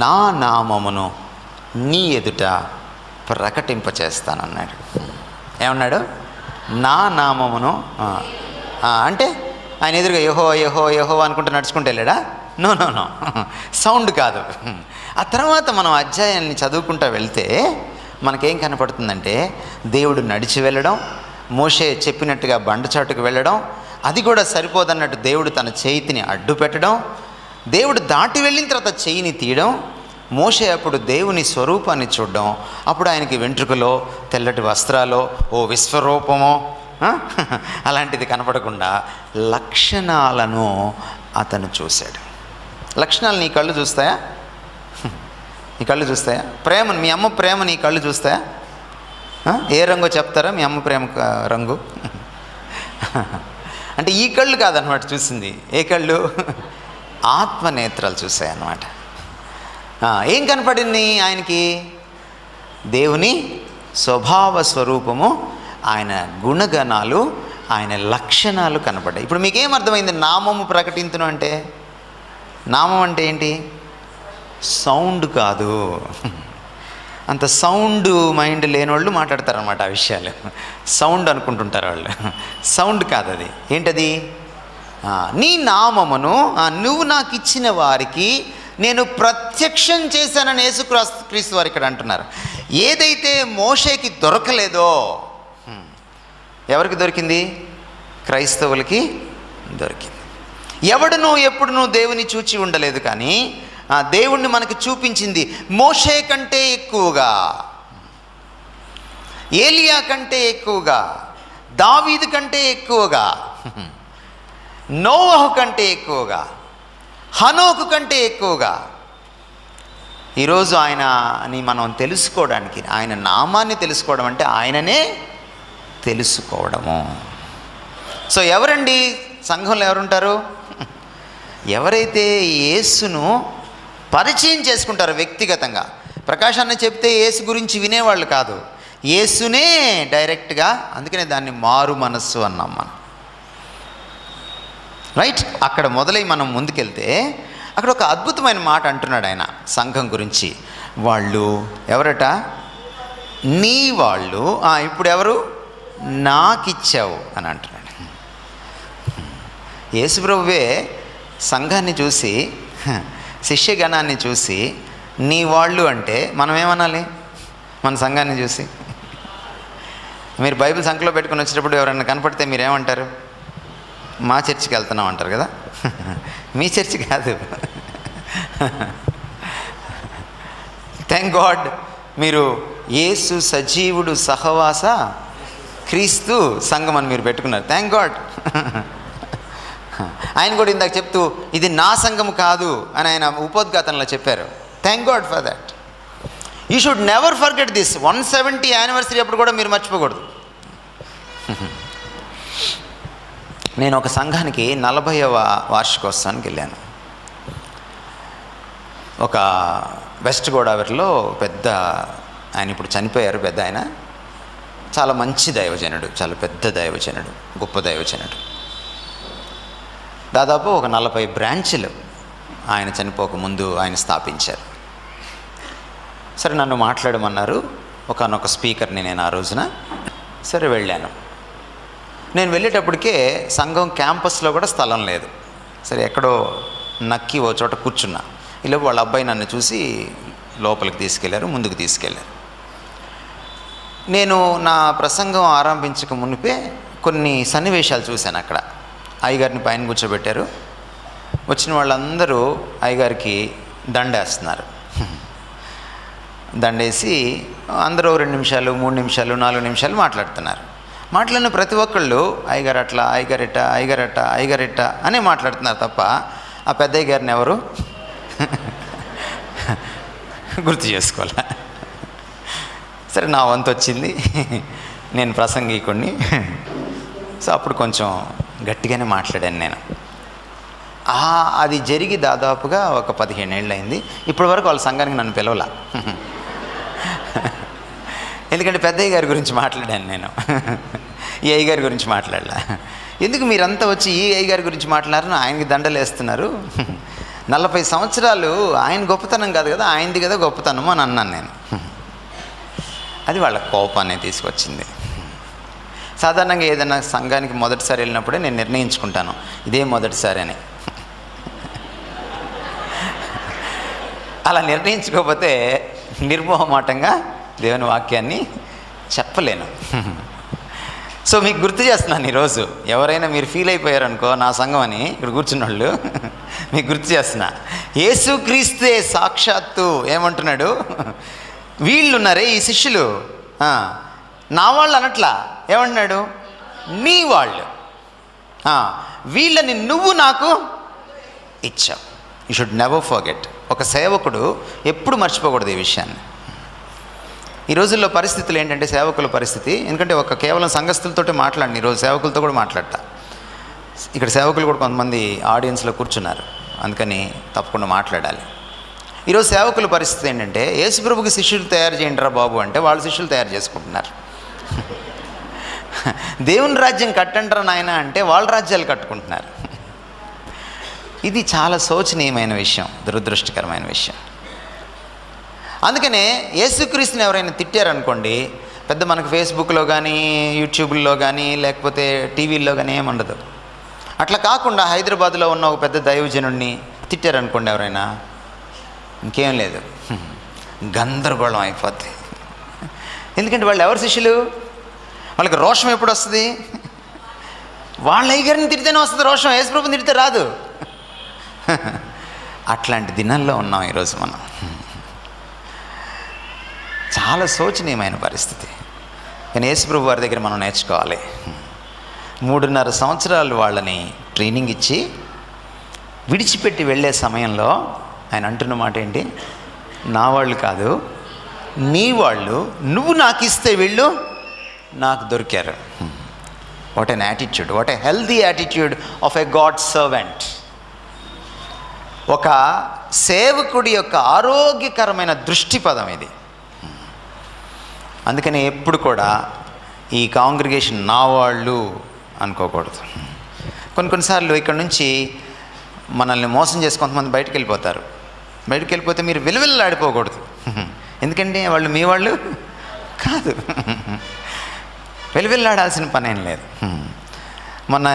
నా నామమును నీ ఎదుట ప్రకటింపచేస్తానన్నాడు. ఏమన్నాడు? నా నామమును. అంటే ఆయన ఎదురుగా యెహో యెహో యెహో అనుకుంటూ నడుచుకుంటూ వెళ్ళాడా? నో నో నో, సౌండ్ కాదు. ఆ తర్వాత మనం అధ్యాయాన్ని చదువుకుంటూ వెళ్తే మనకేం కనపడుతుందంటే, దేవుడు నడిచి వెళ్ళడం, మోషే చెప్పినట్టుగా బండచాటుకు వెళ్ళడం, అది కూడా సరిపోదన్నట్టు దేవుడు తన చేతిని అడ్డు పెట్టడం, దేవుడు దాటి వెళ్ళిన తర్వాత చేయిని తీయడం, మోషే అప్పుడు దేవుని స్వరూపాన్ని చూడడం, అప్పుడు ఆయనకి వెంట్రుకలో తెల్లటి వస్త్రాలో ఓ విశ్వరూపమో అలాంటిది కనపడకుండా లక్షణాలను అతను చూశాడు. లక్షణాలు నీ కళ్ళు చూస్తాయా? నీ కళ్ళు చూస్తాయా? ప్రేమను, మీ అమ్మ ప్రేమ నీ కళ్ళు చూస్తాయా? ఏ రంగో చెప్తారా మీ అమ్మ ప్రేమ రంగు? అంటే ఈ కళ్ళు కాదనమాట చూసింది. ఏ కళ్ళు? ఆత్మనేత్రాలు చూసాయి అన్నమాట. ఏం కనపడింది ఆయనకి? దేవుని స్వభావ స్వరూపము, ఆయన గుణగణాలు, ఆయన లక్షణాలు కనపడ్డాయి. ఇప్పుడు మీకేం అర్థమైంది? నామము ప్రకటించును అంటే, నామం అంటే ఏంటి? సౌండ్ కాదు. అంత సౌండ్ మైండ్ లేనివాళ్ళు మాట్లాడతారనమాట ఆ విషయాలు. సౌండ్ అనుకుంటుంటారు వాళ్ళు. సౌండ్ కాదు అది. ఏంటది? నీ నామమును నువ్వు నాకు ఇచ్చిన వారికి నేను ప్రత్యక్షం చేశానని యేసుక్రీస్తు వారు ఇక్కడ అంటున్నారు. ఏదైతే మోషేకి దొరకలేదో ఎవరికి దొరికింది? క్రైస్తవులకి దొరికింది. ఎవడునూ ఎప్పుడునూ దేవుని చూచి ఉండలేదు, కానీ దేవుణ్ణి మనకి చూపించింది మోషే కంటే ఎక్కువగా, ఏలియా కంటే ఎక్కువగా, దావీదు కంటే ఎక్కువగా, నోవహు కంటే ఎక్కువగా, హనోకు కంటే ఎక్కువగా. ఈరోజు ఆయనని మనం తెలుసుకోవడానికి, ఆయన నామాన్ని తెలుసుకోవడం అంటే ఆయననే తెలుసుకోవడము. సో ఎవరండి సంఘంలో ఎవరుంటారు? ఎవరైతే యేసును పరిచయం చేసుకుంటారో వ్యక్తిగతంగా. ప్రకాశాన్ని చెప్తే యేసు గురించి వినేవాళ్ళు కాదు, యేసునే డైరెక్ట్గా. అందుకనే దాన్ని మారు మనస్సు అన్నాం మనం. రైట్? అక్కడ మొదలై మనం ముందుకెళ్తే అక్కడ ఒక అద్భుతమైన మాట అంటున్నాడు ఆయన సంఘం గురించి. వాళ్ళు ఎవరట? నీ వాళ్ళు. ఇప్పుడు ఎవరు? నాకిచ్చావు అని అంటున్నాడు. యేసుప్రభువే సంఘాన్ని చూసి, శిష్యగణాన్ని చూసి నీ వాళ్ళు అంటే మనం ఏమనాలి? మన సంఘాన్ని చూసి. మీరు బైబిల్ సంఖ్యలో పెట్టుకుని వచ్చేటప్పుడు ఎవరైనా కనపడితే మీరేమంటారు? మా చర్చికి వెళ్తున్నాం అంటారు కదా. మీ చర్చి కాదు. థ్యాంక్ గాడ్ మీరు యేసు సజీవుడు సహవాస క్రీస్తు సంఘం అని మీరు పెట్టుకున్నారు. Thank God. ఆయన కూడా ఇందాక చెప్తూ ఇది నా సంఘము కాదు అని ఆయన ఉపోద్ఘాతంలో చెప్పారు. Thank God for that. You should never forget this. 170 anniversary అప్పుడు కూడా మీరు మర్చిపోకూడదు. నేను ఒక సంఘానికి 40వ వార్షికోత్సవానికి వెళ్ళాను. ఒక వెస్ట్ గోదావరిలో పెద్ద ఆయన, ఇప్పుడు చనిపోయారు పెద్ద ఆయన, చాలా మంచి దైవజనుడు, చాలా పెద్ద దైవజనుడు, గొప్ప దైవజనుడు. దాదాపు ఒక 40 బ్రాంచ్లు ఆయన చనిపోకముందు ఆయన స్థాపించారు. సరే నన్ను మాట్లాడమన్నారు. ఒకనొక స్పీకర్ని నేను ఆ రోజున. సరే వెళ్ళాను. నేను వెళ్ళేటప్పటికే సంఘం క్యాంపస్లో కూడా స్థలం లేదు. సరే ఎక్కడో నక్కి ఓ చోట కూర్చున్నా. ఇలా వాళ్ళ అబ్బాయి నన్ను చూసి లోపలికి తీసుకెళ్లారు, ముందుకు తీసుకెళ్లారు. నేను నా ప్రసంగం ఆరంభించక మునిపే కొన్ని సన్నివేశాలు చూశాను. అక్కడ అయ్యగారిని పైన కూర్చోబెట్టారు. వచ్చిన వాళ్ళందరూ అయ్యగారికి దండేస్తున్నారు. దండేసి అందరూ 2 నిమిషాలు, 3 నిమిషాలు, 4 నిమిషాలు మాట్లాడుతున్నారు. మాట్లాడిన ప్రతి ఒక్కళ్ళు అయ్యగారు అట్లా, అయ్యగారిట, అయ్యగారట, అయ్యగారిట అనే మాట్లాడుతున్నారు తప్ప ఆ పెద్దయ్య గారిని ఎవరు గుర్తు చేసుకోవాలా. సరే నా వంతు వచ్చింది, నేను ప్రసంగికుడిని. సో అప్పుడు కొంచెం గట్టిగానే మాట్లాడాను నేను. అది జరిగి దాదాపుగా ఒక 15 ఏళ్ళు అయింది. ఇప్పటి వరకు వాళ్ళ సంఘానికి నన్ను పిలవలా. ఎందుకంటే పెద్దయ్య గారి గురించి మాట్లాడాను నేను, ఈ అయ్య గారి గురించి మాట్లాడలా. ఎందుకు మీరంతా వచ్చి ఈ అయ్య గారి గురించి మాట్లాడారు, ఆయనకి దండలు వేస్తున్నారు? 40 సంవత్సరాలు ఆయన గొప్పతనం కాదు కదా, ఆయనది కదా గొప్పతనం అని అన్నాను నేను. అది వాళ్ళ కోపాన్ని తీసుకొచ్చింది. సాధారణంగా ఏదైనా సంఘానికి మొదటిసారి వెళ్ళినప్పుడే నేను నిర్ణయించుకుంటాను ఇదే మొదటిసారి అని. అలా నిర్ణయించుకోకపోతే నిర్మోహమాటంగా దేవుని వాక్యాన్ని చెప్పలేను. సో మీకు గుర్తు చేస్తున్నాను ఈరోజు. ఎవరైనా మీరు ఫీల్ అయిపోయారనుకో నా సంఘం అని ఇక్కడ కూర్చున్న వాళ్ళు, మీకు గుర్తు చేస్తున్నా. యేసుక్రీస్తే సాక్షాత్తు ఏమంటున్నాడు, వీళ్ళున్నారే ఈ శిష్యులు నా వాళ్ళు అనట్లా, ఏమంటున్నాడు, నీ వాళ్ళు, వీళ్ళని నువ్వు నాకు ఇచ్చావు. You should never forget. ఒక సేవకుడు ఎప్పుడు మర్చిపోకూడదు ఈ విషయాన్ని. ఈ రోజుల్లో పరిస్థితులు ఏంటంటే, సేవకుల పరిస్థితి, ఎందుకంటే ఒక కేవలం సంఘస్థులతో మాట్లాడిన, ఈరోజు సేవకులతో కూడా మాట్లాడతా. ఇక్కడ సేవకులు కూడా కొంతమంది ఆడియన్స్లో కూర్చున్నారు, అందుకని తప్పకుండా మాట్లాడాలి. ఈరోజు సేవకుల పరిస్థితి ఏంటంటే, యేసుప్రభుకి శిష్యులు తయారు చేయండిరా బాబు అంటే వాళ్ళు శిష్యులు తయారు చేసుకుంటున్నారు. దేవుని రాజ్యం కట్టంటారా నాయన అంటే వాళ్ళ రాజ్యాలు కట్టుకుంటున్నారు. ఇది చాలా శోచనీయమైన విషయం, దురదృష్టకరమైన విషయం. అందుకనే యేసుక్రీస్తుని ఎవరైనా తిట్టారనుకోండి, పెద్ద మనకు ఫేస్బుక్లో కానీ యూట్యూబ్లో కానీ లేకపోతే టీవీల్లో కానీ ఏముండదు. అట్లా కాకుండా హైదరాబాద్లో ఉన్న ఒక పెద్ద దైవజనుడిని తిట్టారనుకోండి ఎవరైనా, ఇంకేం లేదు, గందరగోళం అయిపోద్ది. ఎందుకంటే వాళ్ళు ఎవరు శిష్యులు, వాళ్ళకి రోషం ఎప్పుడు వస్తుంది, వాళ్ళ అయ్యగారిని తిడితేనే వస్తుంది రోషం, యేసుప్రభుని తిడితే రాదు. అట్లాంటి దినాల్లో ఉన్నాం ఈరోజు మనం. చాలా శోచనీయమైన పరిస్థితి. కానీ యేసుప్రభు వారి దగ్గర మనం నేర్చుకోవాలి. 3.5 సంవత్సరాలు వాళ్ళని ట్రైనింగ్ ఇచ్చి విడిచిపెట్టి వెళ్ళే సమయంలో ఆయన అంటున్న మాట ఏంటి, నా వాళ్ళు కాదు నీ వాళ్ళు, నువ్వు నాకు ఇస్తే వీళ్ళు నాకు దొరికారు. What an attitude, what a healthy attitude of a God servant. ఒక సేవకుడి యొక్క ఆరోగ్యకరమైన దృష్టి పదం ఇది. అందుకని ఎప్పుడు కూడా ఈ కాంగ్రిగేషన్ నా వాళ్ళు అనుకోకూడదు. కొన్నిసార్లు ఇక్కడ నుంచి మనల్ని మోసం చేసి కొంతమంది బయటకు వెళ్ళిపోతారు. బయటకు వెళ్ళిపోతే మీరు విలువెల్లాడిపోకూడదు. ఎందుకంటే వాళ్ళు మీ వాళ్ళు కాదు. వెలువెల్లాడాల్సిన పని ఏం లేదు. మొన్న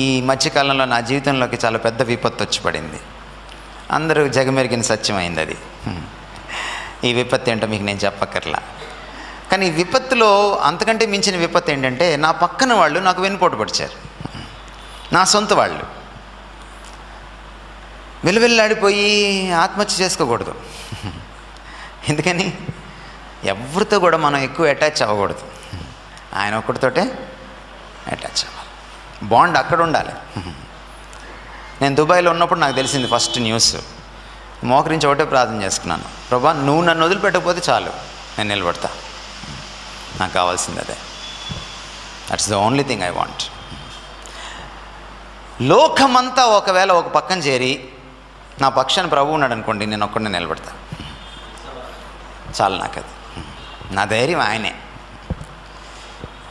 ఈ మధ్యకాలంలో నా జీవితంలోకి చాలా పెద్ద విపత్తు వచ్చి పడింది. అందరూ జగమెరిగిన సత్యమైంది అది. ఈ విపత్తు ఏంటో మీకు నేను చెప్పక్కర్లా. కానీ ఈ విపత్తులో అంతకంటే మించిన విపత్తు ఏంటంటే, నా పక్కన వాళ్ళు నాకు వెన్నుపోటు పడిచారు. నా సొంత వాళ్ళు. వెలువెల్లాడిపోయి ఆత్మహత్య చేసుకోకూడదు. ఎందుకని, ఎవరితో కూడా మనం ఎక్కువ అటాచ్ అవ్వకూడదు. ఆయన ఒక్కడితోటే అటాచ్ అవ్వాలి. బాండ్ అక్కడ ఉండాలి. నేను దుబాయ్లో ఉన్నప్పుడు నాకు తెలిసింది ఫస్ట్ న్యూస్. మోకరించి ఒకటే ప్రార్థన చేసుకున్నాను, ప్రభా నువ్వు నన్ను వదిలిపెట్టకపోతే చాలు, నేను నిలబడతా, నాకు కావాల్సింది అదే. That's the only thing I want. లోకమంతా ఒకవేళ ఒక పక్కన చేరి నా పక్షాన్ని ప్రభు ఉన్నాడు అనుకోండి, నేను ఒక్కడినే నిలబడతా, చాలు నాకు అది. నా ధైర్యం ఆయనే.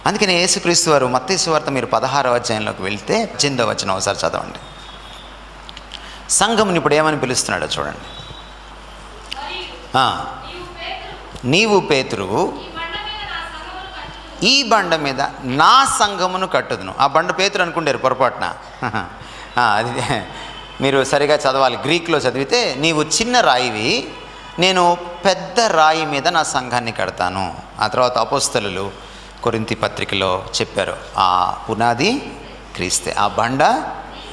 అందుకని యేసుక్రీస్తు వారు మత్తయి సువార్త మీరు 16వ అధ్యాయంలోకి వెళ్తే 8వ వచనం ఒకసారి చదవండి. సంఘముని ఇప్పుడు ఏమని పిలుస్తున్నాడో చూడండి. నీవు పేతురువు, ఈ బండ మీద నా సంఘమును కట్టుదును. ఆ బండ పేతురు అనుకుంటారు పొరపాటున. అది మీరు సరిగా చదవాలి. గ్రీక్లో చదివితే, నీవు చిన్న రాయివి, నేను పెద్ద రాయి మీద నా సంఘాన్ని కడతాను. ఆ తర్వాత అపోస్తలులు కొరింథీ పత్రికలో చెప్పారు, ఆ పునాది క్రీస్తే, ఆ బండ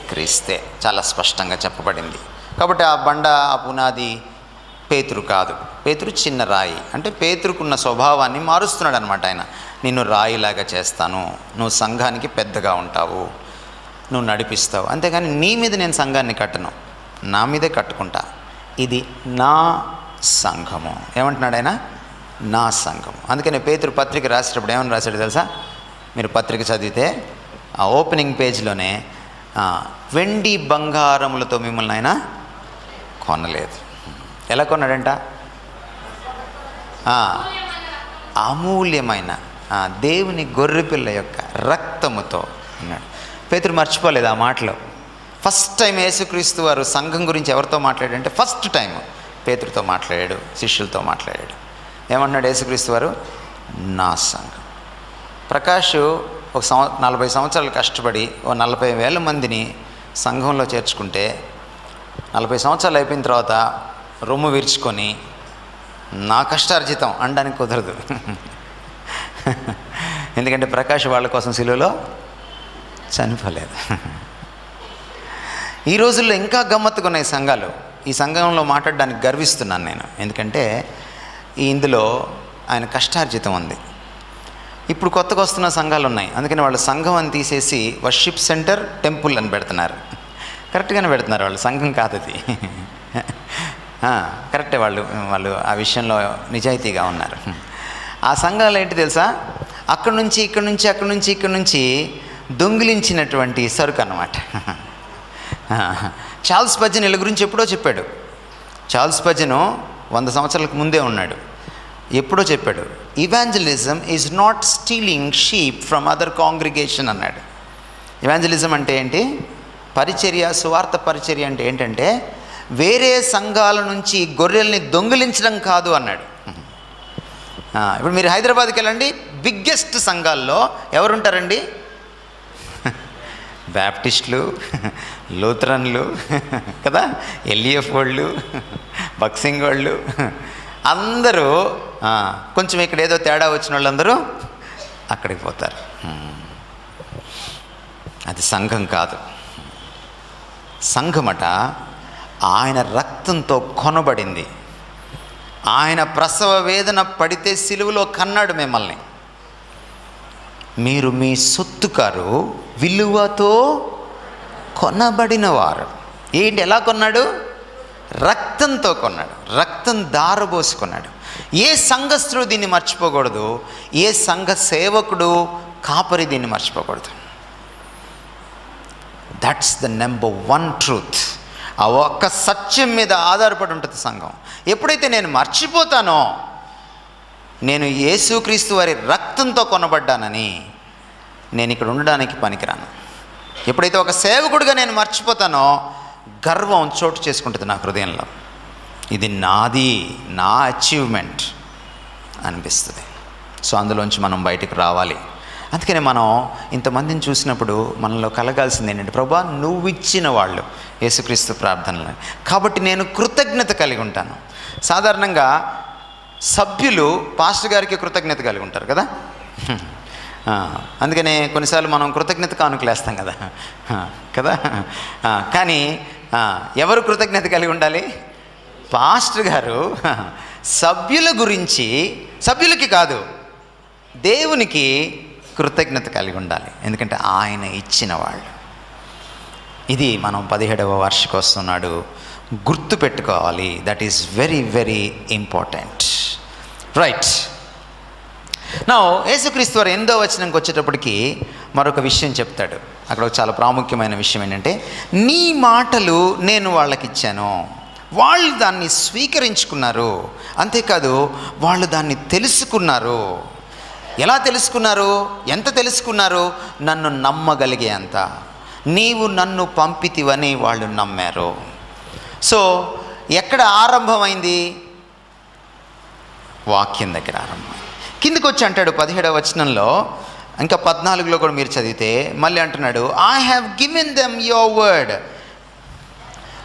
క్రీస్తే, చాలా స్పష్టంగా చెప్పబడింది. కాబట్టి ఆ బండ, ఆ పునాది పేతురు కాదు. పేతురు చిన్న రాయి. అంటే పేతురుకున్న స్వభావాన్ని మారుస్తున్నాడు అనమాట ఆయన. నిన్ను రాయిలాగా చేస్తాను, నువ్వు సంఘానికి పెద్దగా ఉంటావు, నువ్వు నడిపిస్తావు. అంతేగాని నీ మీద నేను సంఘాన్ని కట్టను, నా మీదే కట్టుకుంటా. ఇది నా సంఘము. ఏమంటున్నాడు ఆయన? నా సంఘము. అందుకని పేతురు పత్రిక రాసేటప్పుడు ఏమని రాశాడు తెలుసా? మీరు పత్రిక చదివితే ఆ ఓపెనింగ్ పేజ్లోనే, వెండి బంగారములతో మిమ్మల్ని ఆయన కొనలేదు. ఎలా కొన్నాడంట? అమూల్యమైన దేవుని గొర్రెపిల్ల యొక్క రక్తముతో అన్నాడు. పేతురు మర్చిపోలేదు ఆ మాటలో. ఫస్ట్ టైం యేసుక్రీస్తు వారు సంఘం గురించి ఎవరితో మాట్లాడాడంటే ఫస్ట్ టైం పేతురుతో మాట్లాడాడు, శిష్యులతో మాట్లాడాడు. ఏమన్నాడు యేసుక్రీస్తు వారు? నా సంఘం. ప్రకాష్ ఒక 40 సంవత్సరాలు కష్టపడి 40,000 మందిని సంఘంలో చేర్చుకుంటే 40 సంవత్సరాలు అయిపోయిన తర్వాత రొమ్ము విరుచుకొని నా కష్టార్జితం అనడానికి కుదరదు. ఎందుకంటే ప్రకాష్ వాళ్ళ కోసం సిలువలో చనిపోలేదు. ఈ రోజుల్లో ఇంకా గమ్మత్తుగా ఉన్నాయి సంఘాలు. ఈ సంఘంలో మాట్లాడడానికి గర్విస్తున్నాను నేను. ఎందుకంటే ఇందులో ఆయన కష్టార్జితం ఉంది. ఇప్పుడు కొత్తగా వస్తున్న సంఘాలు ఉన్నాయి. అందుకని వాళ్ళ సంఘం అని తీసేసి వర్షిప్ సెంటర్, టెంపుల్ అని పెడుతున్నారు. కరెక్ట్గానే పెడుతున్నారు. వాళ్ళు సంఘం కాదు అది. కరెక్టే. వాళ్ళు ఆ విషయంలో నిజాయితీగా ఉన్నారు. ఆ సంఘాలు ఏంటి తెలుసా? అక్కడి నుంచి ఇక్కడి నుంచి దొంగిలించినటువంటి సరుకు అన్నమాట. చార్ల్స్ స్పర్జన్ వీళ్ళ గురించి ఎప్పుడో చెప్పాడు. చార్ల్స్ స్పర్జన్ 100 సంవత్సరాలకు ముందే ఉన్నాడు. ఎప్పుడో చెప్పాడు, evangelism is not stealing sheep from other congregation అన్నాడు. ఇవాంజలిజం అంటే ఏంటి? పరిచర్య, సువార్త పరిచర్య అంటే ఏంటంటే వేరే సంఘాల నుంచి గొర్రెల్ని దొంగిలించడం కాదు అన్నాడు. ఇప్పుడు మీరు హైదరాబాద్కి వెళ్ళండి, బిగ్గెస్ట్ సంఘాల్లో ఎవరుంటారండి? బ్యాప్టిస్టులు, లూథరన్లు కదా, ఎల్ఈఎఫ్ వాళ్ళు, బక్సింగ్ వాళ్ళు అందరూ. కొంచెం ఇక్కడ ఏదో తేడా వచ్చిన వాళ్ళందరూ అక్కడికి పోతారు. అది సంఘం కాదు. సంఘమట ఆయన రక్తంతో కొనబడింది. ఆయన ప్రసవ వేదన పడితే సిలువలో కన్నాడు మిమ్మల్ని. మీరు మీ సొత్తు కారు, విలువతో కొనబడినవారు. ఏంటి? ఎలా కొన్నాడు? రక్తంతో కొన్నాడు. రక్తం దారబోసుకున్నాడు. ఏ సంఘస్థుడు దీన్ని మర్చిపోకూడదు. ఏ సంఘ సేవకుడు, కాపరి దీన్ని మర్చిపోకూడదు. That's the number 1 truth. ఆ ఒక్క సత్యం మీద ఆధారపడి ఉంటుంది సంఘం. ఎప్పుడైతే నేను మర్చిపోతానో, నేను యేసుక్రీస్తు వారి రక్తంతో కొనబడ్డానని, నేను ఇక్కడ ఉండడానికి పనికిరాను. ఎప్పుడైతే ఒక సేవకుడిగా నేను మర్చిపోతానో, గర్వం చోటు చేసుకుంటుంది నా హృదయంలో. ఇది నాది, నా అచీవ్మెంట్ అనిపిస్తుంది. సో అందులోంచి మనం బయటకు రావాలి. అందుకని మనం ఇంతమందిని చూసినప్పుడు మనలో కలగాల్సింది ఏంటంటే, ప్రభువా నువ్వు ఇచ్చిన వాళ్ళు యేసుక్రీస్తు ప్రార్థనలు, కాబట్టి నేను కృతజ్ఞత కలిగి ఉంటాను. సాధారణంగా సభ్యులు పాస్టర్ గారికి కృతజ్ఞత కలిగి ఉంటారు కదా. అందుకనే కొన్నిసార్లు మనం కృతజ్ఞత కానుకలేస్తాం కదా కదా. కానీ ఎవరు కృతజ్ఞత కలిగి ఉండాలి? పాస్టర్ గారు సభ్యుల గురించి, సభ్యులకి కాదు దేవునికి కృతజ్ఞత కలిగి ఉండాలి. ఎందుకంటే ఆయన ఇచ్చిన వాళ్ళు. ఇది మనం 17వ వార్షికోత్సవం నాడు గుర్తు పెట్టుకోవాలి. That is very very important. Right. నా యేసుక్రీస్తు వారు 8వ వచనంకి వచ్చేటప్పటికి మరొక విషయం చెప్తాడు. అక్కడ చాలా ప్రాముఖ్యమైన విషయం ఏంటంటే, నీ మాటలు నేను వాళ్ళకి ఇచ్చాను, వాళ్ళు దాన్ని స్వీకరించుకున్నారు, అంతేకాదు వాళ్ళు దాన్ని తెలుసుకున్నారు. ఎలా తెలుసుకున్నారు? ఎంత తెలుసుకున్నారు? నన్ను నమ్మగలిగే అంత. నీవు నన్ను పంపితివని వాళ్ళు నమ్మారు. సో ఎక్కడ ఆరంభమైంది? వాక్యం దగ్గర ఆరంభం. కిందకి వచ్చి అంటాడు 17వ వచనంలో, ఇంకా 14లో కూడా మీరు చదివితే మళ్ళీ అంటున్నాడు, I have given them your word.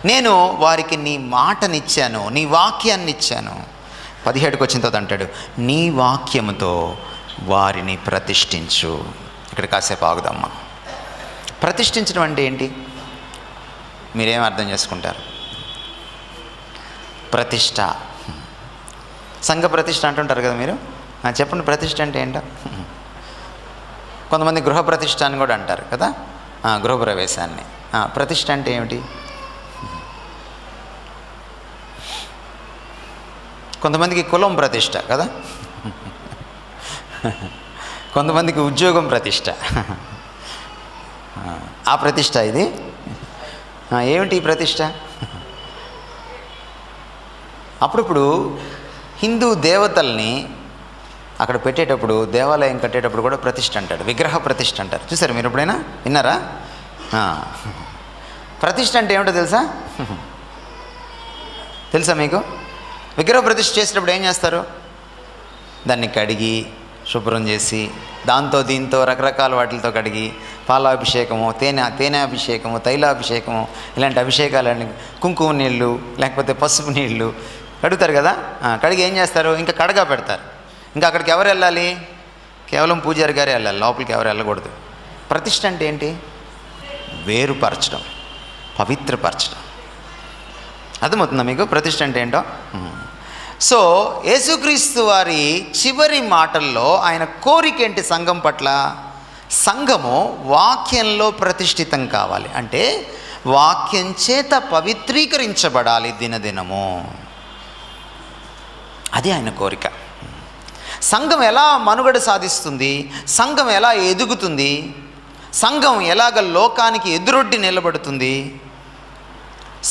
నేను వారికి నీ మాటనిచ్చాను, నీ వాక్యాన్ని ఇచ్చాను. 17కి వచ్చిన తర్వాత అంటాడు, నీ వాక్యముతో వారిని ప్రతిష్ఠించు. ఇక్కడ కాసేపు ఆగుదమ్మా. ప్రతిష్ఠించడం అంటే ఏంటి? మీరేం అర్థం చేసుకుంటారు? ప్రతిష్ట, సంఘ ప్రతిష్ట అంటుంటారు కదా మీరు. చెప్పండి, ప్రతిష్ట అంటే ఏంటో? కొంతమంది గృహ ప్రతిష్ట అని కూడా అంటారు కదా, గృహప్రవేశాన్ని. ప్రతిష్ట అంటే ఏమిటి? కొంతమందికి కులం ప్రతిష్ట కదా, కొంతమందికి ఉద్యోగం ప్రతిష్ట. ఆ ప్రతిష్ట ఇది. ఏమిటి ఈ ప్రతిష్ట? అప్పుడప్పుడు హిందూ దేవతల్ని అక్కడ పెట్టేటప్పుడు, దేవాలయం కట్టేటప్పుడు కూడా ప్రతిష్ట అంటాడు, విగ్రహ ప్రతిష్ట అంటారు. చూసారు మీరు ఎప్పుడైనా? విన్నారా? ప్రతిష్ఠ అంటే ఏమిటో తెలుసా? తెలుసా మీకు? విగ్రహ ప్రతిష్ఠ చేసినప్పుడు ఏం చేస్తారు? దాన్ని కడిగి శుభ్రం చేసి దాంతో దీంతో రకరకాల వాటితో కడిగి పాలాభిషేకము, తేనె అభిషేకము, తైలాభిషేకము, ఇలాంటి అభిషేకాలన్నీ, కుంకుమ నీళ్ళు లేకపోతే పసుపు నీళ్ళు కడుగుతారు కదా. కడిగి ఏం చేస్తారు? ఇంకా కడగా పెడతారు. ఇంకా అక్కడికి ఎవరు వెళ్ళాలి? కేవలం పూజారి గారే వెళ్ళాలి, లోపలికి ఎవరు వెళ్ళకూడదు. ప్రతిష్ఠ అంటే ఏంటి? వేరుపరచడం, పవిత్రపరచడం. అర్థమవుతుందా మీకు ప్రతిష్ఠ అంటే ఏంటో? సో యేసుక్రీస్తు వారి చివరి మాటల్లో ఆయన కోరిక ఏంటి సంఘం పట్ల? సంఘము వాక్యంలో ప్రతిష్ఠితం కావాలి, అంటే వాక్యం చేత పవిత్రీకరించబడాలి దినదినము. అది ఆయన కోరిక. సంఘం ఎలా మనుగడ సాధిస్తుంది? సంఘం ఎలా ఎదుగుతుంది? సంఘం ఎలాగ లోకానికి ఎదురొడ్డి నిలబడుతుంది?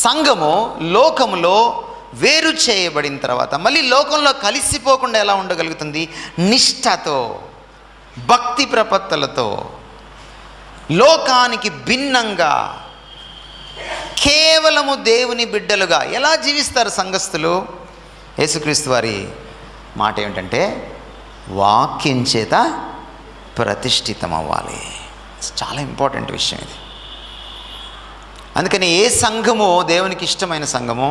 సంఘము లోకములో వేరు చేయబడిన తర్వాత మళ్ళీ లోకంలో కలిసిపోకుండా ఎలా ఉండగలుగుతుంది? నిష్ఠతో, భక్తి ప్రపత్తులతో, లోకానికి భిన్నంగా కేవలము దేవుని బిడ్డలుగా ఎలా జీవిస్తారు సంఘస్థులు? యేసుక్రీస్తు వారి మాట ఏమిటంటే వాక్యం చేత ప్రతిష్ఠితం అవ్వాలి. చాలా ఇంపార్టెంట్ విషయం ఇది. అందుకని ఏ సంఘమో దేవునికి ఇష్టమైన సంఘమో,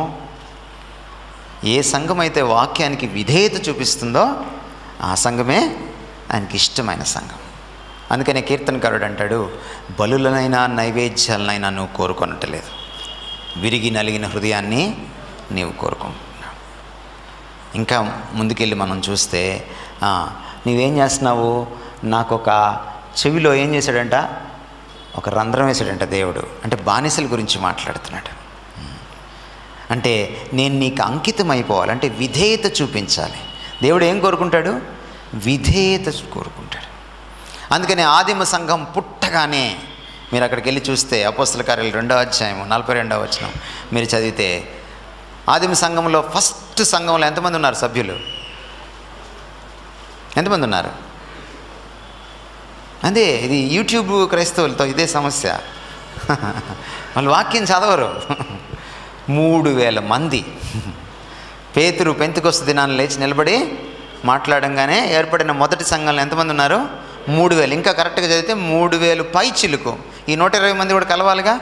ఏ సంఘం అయితే వాక్యానికి విధేయత చూపిస్తుందో ఆ సంఘమే ఆయనకి ఇష్టమైన సంఘం. అందుకనే కీర్తనకారుడు అంటాడు, బలులనైనా నైవేద్యాలనైనా నువ్వు కోరుకొనట్లేదు, విరిగి నలిగిన హృదయాన్ని నీవు కోరుకుంటున్నావు. ఇంకా ముందుకెళ్ళి మనం చూస్తే నీవేం చేస్తున్నావు? నాకు ఒక చెవిలో ఏం చేశాడంట? ఒక రంధ్రం వేసాడంట దేవుడు. అంటే బానిసల గురించి మాట్లాడుతున్నాడు. అంటే నేను నీకు అంకితం అయిపోవాలి, అంటే విధేయత చూపించాలి. దేవుడు ఏం కోరుకుంటాడు? విధేయత కోరుకుంటాడు. అందుకని ఆదిమ సంఘం పుట్టగానే మీరు అక్కడికి వెళ్ళి చూస్తే అపోస్తల కార్యాలు 2వ అధ్యాయం 42వ వచనం మీరు చదివితే, ఆదిమ సంఘంలో ఫస్ట్ సంఘంలో ఎంతమంది ఉన్నారు సభ్యులు? ఎంతమంది ఉన్నారు? అదే ఇది యూట్యూబ్ క్రైస్తవులతో ఇదే సమస్య. వాళ్ళు వాక్యం చదవరు. 3000 మంది. పేతురు పెంతెకొస్తు దినాన్ని లేచి నిలబడి మాట్లాడంగానే ఏర్పడిన మొదటి సంఘంలో ఎంతమంది ఉన్నారు? 3000. ఇంకా కరెక్ట్గా చదివితే 3000 పై చిలుకు. ఈ 120 మంది కూడా కలవాలిగా.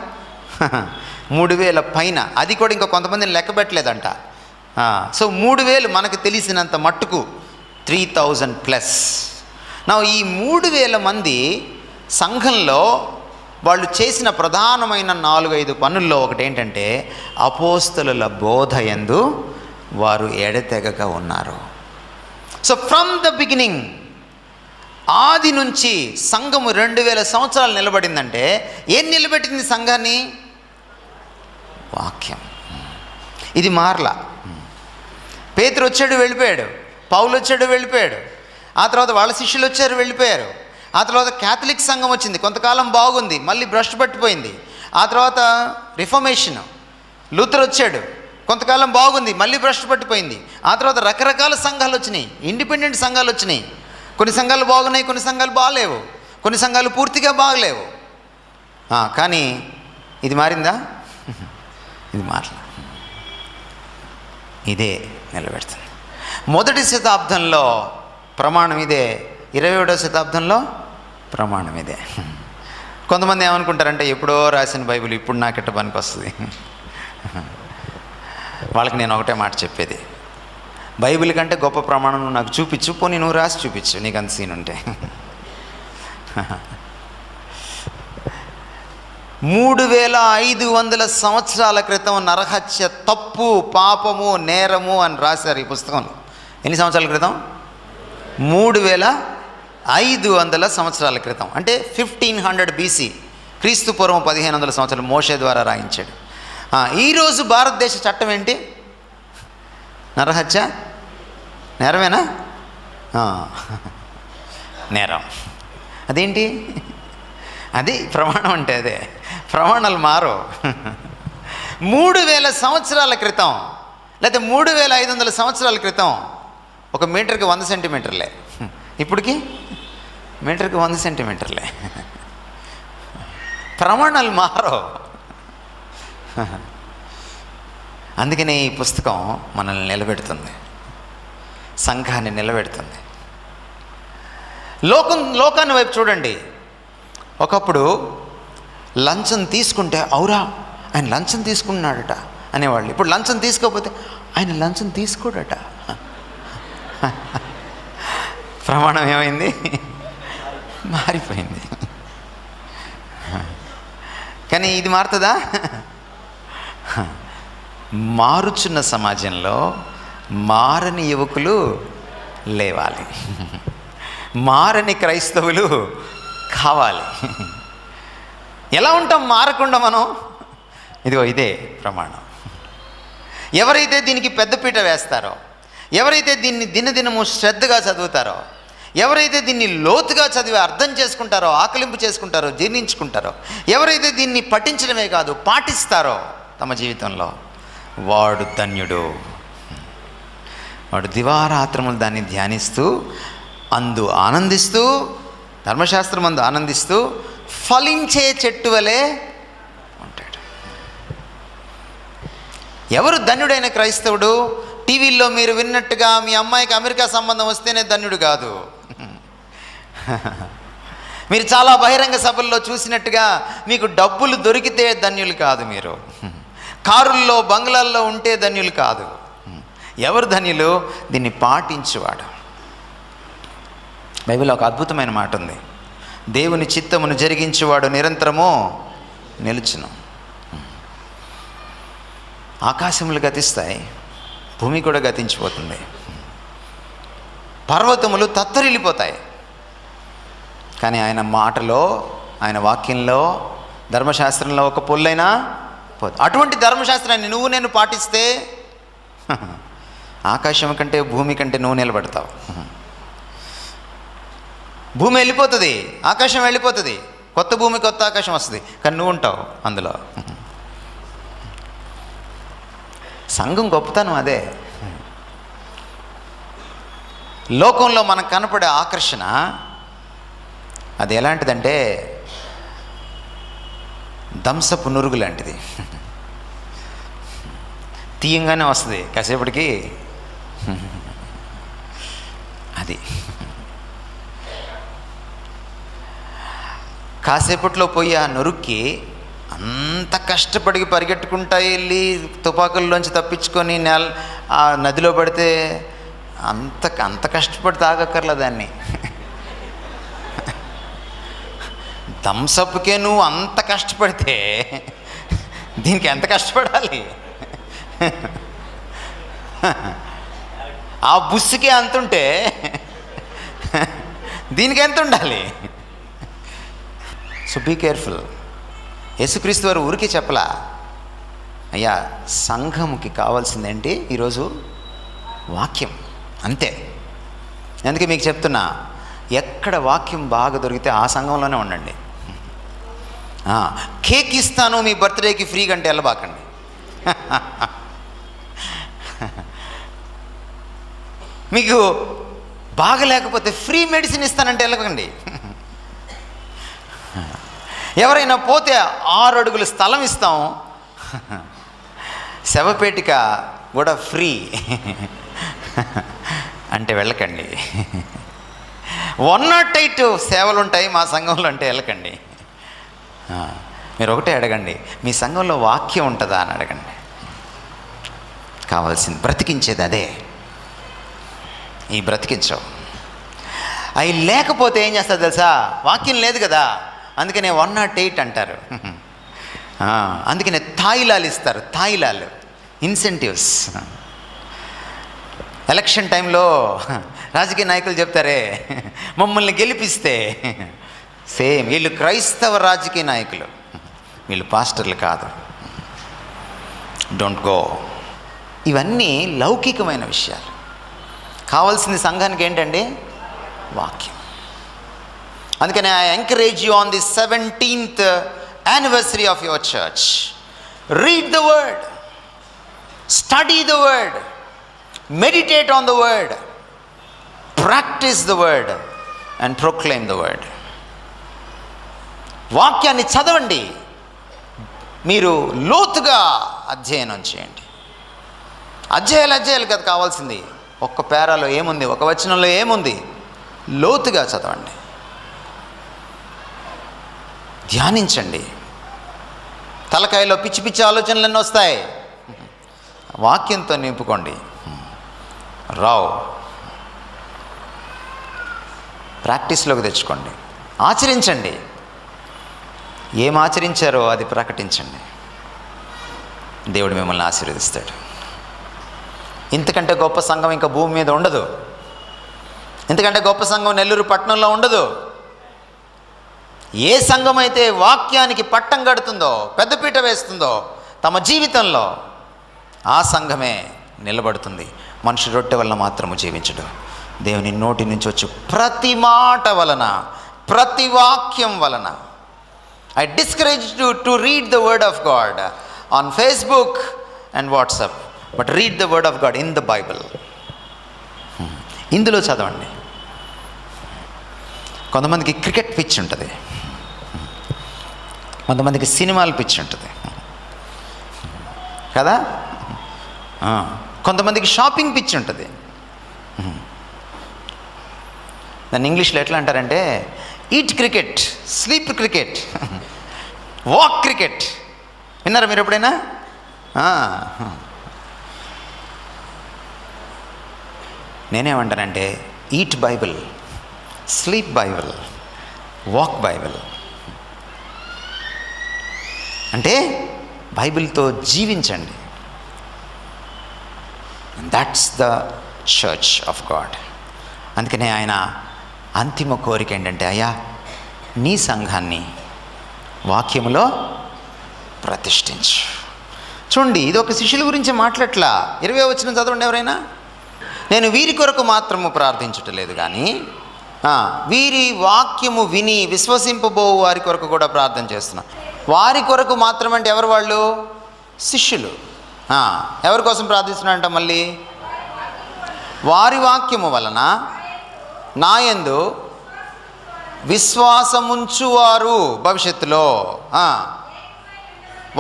3000 పైన. అది కూడా ఇంకా కొంతమందిని లెక్క పెట్టలేదంట. సో 3000 మనకు తెలిసినంత మట్టుకు 3000+. ఈ 3000 మంది సంఘంలో వాళ్ళు చేసిన ప్రధానమైన 4-5 పనుల్లో ఒకటి ఏంటంటే అపోస్తలుల బోధ యందు వారు ఎడతెగక ఉన్నారు. సో ఫ్రమ్ ద బిగినింగ్, ఆది నుంచి సంఘము 2000 సంవత్సరాలు నిలబడిందంటే ఏం నిలబెట్టింది సంఘాన్ని? వాక్యం. ఇది మారలా. పేతురు వచ్చాడు, వెళ్ళిపోయాడు. పౌలు వచ్చాడు, వెళ్ళిపోయాడు. ఆ తర్వాత వాళ్ళ శిష్యులు వచ్చారు, వెళ్ళిపోయారు. ఆ తర్వాత క్యాథలిక్ సంఘం వచ్చింది, కొంతకాలం బాగుంది, మళ్ళీ భ్రష్టు పట్టిపోయింది. ఆ తర్వాత రిఫర్మేషన్, లూథర్ వచ్చాడు, కొంతకాలం బాగుంది, మళ్ళీ భ్రష్టు పట్టిపోయింది. ఆ తర్వాత రకరకాల సంఘాలు వచ్చినాయి, ఇండిపెండెంట్ సంఘాలు వచ్చినాయి. కొన్ని సంఘాలు బాగున్నాయి, కొన్ని సంఘాలు బాగలేవు, కొన్ని సంఘాలు పూర్తిగా బాగలేవు. కానీ ఇది మారిందా? ఇది మారలా. ఇదే నిలబెడుతుంది. మొదటి శతాబ్దంలో ప్రమాణం ఇదే, 21వ శతాబ్దంలో ప్రమాణం ఇదే. కొంతమంది ఏమనుకుంటారంటే ఎప్పుడో రాసిన బైబిల్ ఇప్పుడు నాకెట్ట పనికి వస్తుంది. వాళ్ళకి నేను ఒకటే మాట చెప్పేది, బైబిల్ కంటే గొప్ప ప్రమాణం నువ్వు నాకు చూపించు, పోనీ నువ్వు రాసి చూపించు, నీకు అంత సీన్ ఉంటే. 3500 సంవత్సరాల క్రితం నరహత్య తప్పు, పాపము, నేరము అని రాశారు ఈ పుస్తకంలో. ఎన్ని సంవత్సరాల క్రితం? 3500 సంవత్సరాల క్రితం. అంటే 1500 BC, క్రీస్తు పూర్వం 1500 సంవత్సరాలు మోషే ద్వారా రాయించాడు. ఈరోజు భారతదేశ చట్టం ఏంటి? నరహత్య నేరమేనా? నేరం. అదేంటి? అది ప్రమాణం అంటే అదే. ప్రమాణాలు మారు. 3000 సంవత్సరాల క్రితం లేకపోతే 3500 సంవత్సరాల క్రితం 1 మీటర్కి 100 సెంటీమీటర్లే. ఇప్పటికి మీటర్కి 100 సెంటీమీటర్లే. ప్రమాణాలు మారో. అందుకనే ఈ పుస్తకం మనల్ని నిలబెడుతుంది, సంఘాన్ని నిలబెడుతుంది. లోకాన్ని వైపు చూడండి. ఒకప్పుడు లంచం తీసుకుంటే ఔరా ఆయన లంచం తీసుకున్నాడట అనేవాళ్ళు. ఇప్పుడు లంచం తీసుకోకపోతే ఆయన లంచం తీసుకోడట. ప్రమాణం ఏమైంది? మారిపోయింది. కానీ ఇది మారుతుందా? మారుచున్న సమాజంలో మారని యువకులు లేవాలి, మారని క్రైస్తవులు కావాలి. ఎలా ఉంటాం మారకుండా మనం? ఇదిగో ఇదే ప్రమాణం. ఎవరైతే దీనికి పెద్దపీట వేస్తారో, ఎవరైతే దీన్ని దినదినము శ్రద్ధగా చదువుతారో, ఎవరైతే దీన్ని లోతుగా చదివి అర్థం చేసుకుంటారో, ఆకలింపు చేసుకుంటారో, జీర్ణించుకుంటారో, ఎవరైతే దీన్ని పఠించడమే కాదు పాటిస్తారో తమ జీవితంలో, వాడు ధన్యుడు. వాడు దివారాత్రములు దాన్ని ధ్యానిస్తూ, అందు ఆనందిస్తూ, ధర్మశాస్త్రం అందు ఆనందిస్తూ ఫలించే చెట్టు వలె ఉంటాడు. ఎవరు ధన్యుడైన క్రైస్తవుడు? టీవీల్లో మీరు విన్నట్టుగా మీ అమ్మాయికి అమెరికా సంబంధం వస్తేనే ధన్యుడు కాదు. మీరు చాలా బహిరంగ సభల్లో చూసినట్టుగా మీకు డబ్బులు దొరికితే ధన్యులు కాదు. మీరు కారుల్లో బంగ్లాల్లో ఉంటే ధన్యులు కాదు. ఎవరు ధన్యులు? దీన్ని పాటించువాడు. బైబిల్లో ఒక అద్భుతమైన మాట ఉంది, దేవుని చిత్తమును జరిగించువాడు నిరంతరము నిలుచును. ఆకాశములు గతిస్తాయి, భూమి కూడా గతించిపోతుంది, పర్వతములు తత్తరిల్లిపోతాయి, కానీ ఆయన మాటలో, ఆయన వాక్యంలో, ధర్మశాస్త్రంలో ఒక పొల్లైనా పోదు. అటువంటి ధర్మశాస్త్రాన్ని నువ్వు నేను పాటిస్తే ఆకాశం కంటే భూమి కంటే నువ్వు నిలబడతావు. భూమి వెళ్ళిపోతుంది, ఆకాశం వెళ్ళిపోతుంది, కొత్త భూమి కొత్త ఆకాశం వస్తుంది, కానీ నువ్వు ఉంటావు అందులో. సంఘం గొప్పతనం అదే. లోకంలో మనకు కనపడే ఆకర్షణ అది ఎలాంటిదంటే దంసపు నురుగు లాంటిది. తీయంగానే వస్తుంది, కాసేపటికి అది కాసేపట్లో పోయి ఆ నురుక్కి అంత కష్టపడి పరిగెట్టుకుంటా వెళ్ళి తుపాకుల్లోంచి తప్పించుకొని ఆ నదిలో పడితే అంత కష్టపడి తాగక్కర్లే దాన్ని. థమ్సప్కే నువ్వు అంత కష్టపడితే దీనికి ఎంత కష్టపడాలి? ఆ బుస్సుకే అంతుంటే దీనికి ఎంత ఉండాలి? So be careful. యేసుక్రీస్తు వారు ఊరికే చెప్పలా, అయ్యా సంఘముకి కావాల్సిందేంటి ఈరోజు? వాక్యం, అంతే. అందుకే మీకు చెప్తున్నా, ఎక్కడ వాక్యం బాగా దొరికితే ఆ సంఘంలోనే ఉండండి. కేక్ ఇస్తాను మీ బర్త్డేకి ఫ్రీగా అంటే వెళ్ళబాకండి. మీకు బాగా లేకపోతే ఫ్రీ మెడిసిన్ ఇస్తానంటే వెళ్ళకండి. ఎవరైనా పోతే 6 అడుగుల స్థలం ఇస్తాం, శవపేటిక కూడా ఫ్రీ అంటే వెళ్ళకండి. 108 సేవలు ఉంటాయి మా సంఘంలో అంటే వెళ్ళకండి. మీరు ఒకటే అడగండి, మీ సంఘంలో వాక్యం ఉంటుందా అని అడగండి. కావాల్సింది బ్రతికించేది అదే. ఈ బ్రతికించవు అవి లేకపోతే ఏం చేస్తారు తెలుసా? వాక్యం లేదు కదా, అందుకనే 108 అంటారు. అందుకనే తాయిలాలు ఇస్తారు, తాయిలాలు, ఇన్సెంటివ్స్. ఎలక్షన్ టైంలో రాజకీయ నాయకులు చెప్తారే, మమ్మల్ని గెలిపిస్తే, సేమ్ వీళ్ళు క్రైస్తవ రాజకీయ నాయకులు, వీళ్ళు పాస్టర్లు కాదు, డోంట్ గో. ఇవన్నీ లౌకికమైన విషయాలు. కావాల్సింది సంఘానికి ఏంటండి? వాక్యం. అందుకని I encourage you on the 17th anniversary of your church. Read the word, study the word, meditate on the word, practice the word and proclaim the word. వాక్యాన్ని చదవండి, మీరు లోతుగా అధ్యయనం చేయండి. అధ్యాయాలు కదా కావాల్సింది. ఒక్క పేరాలో ఏముంది, ఒక వచనంలో ఏముంది, లోతుగా చదవండి, ధ్యానించండి. తలకాయలో పిచ్చి పిచ్చి ఆలోచనలన్నీ వస్తాయి, వాక్యంతో నింపుకోండి. రావు, ప్రాక్టీస్లోకి తెచ్చుకోండి, ఆచరించండి. ఏం ఆచరించారో అది ప్రకటించండి. దేవుడు మిమ్మల్ని ఆశీర్వదిస్తాడు. ఇంతకంటే గొప్ప సంఘం ఇంకా భూమి మీద ఉండదు. ఇంతకంటే గొప్ప సంఘం నెల్లూరు పట్టణంలో ఉండదు. ఏ సంఘం అయితే వాక్యానికి పట్టం కడుతుందో, పెద్దపీట వేస్తుందో తమ జీవితంలో, ఆ సంఘమే నిలబడుతుంది. మనుషుడు రొట్టె వలన మాత్రము జీవించడు, దేవుని నోటి నుంచి వచ్చి ప్రతి మాట వలన, ప్రతి వాక్యం వలన. I discourage you to read the word of God on Facebook and WhatsApp, but read the word of God in the Bible. ఇందులో చదవండి. కొంతమందికి క్రికెట్ పిచ్ ఉంటుంది, కొంతమందికి సినిమాలు పిచ్ ఉంటుంది కదా, కొంతమందికి షాపింగ్ పిచ్ ఉంటుంది. దాన్ని ఇంగ్లీష్లో ఎట్లా అంటారంటే eat cricket, sleep cricket, walk cricket. విన్నారా మీరు ఎప్పుడైనా? నేనేమంటానంటే eat Bible, sleep Bible, walk Bible. అంటే బైబిల్తో జీవించండి. That's the church of God. అందుకనే ఆయన అంతిమ కోరిక ఏంటంటే, అయ్యా నీ సంఘాన్ని వాక్యములో ప్రతిష్ఠించు. చూడండి, ఇది ఒక శిష్యుల గురించి మాట్లాడట్లా. 20వ వచనం చదవండి ఎవరైనా. నేను వీరి కొరకు మాత్రము ప్రార్థించటలేదు కానీ వీరి వాక్యము విని విశ్వసింపబో వారి కొరకు కూడా ప్రార్థన చేస్తున్నా. వారి కొరకు మాత్రం అంటే ఎవరు వాళ్ళు? శిష్యులు. ఎవరి కోసం ప్రార్థిస్తున్నారంట మళ్ళీ? వారి వాక్యము వలన నాయందు విశ్వాసముంచువారు భవిష్యత్తులో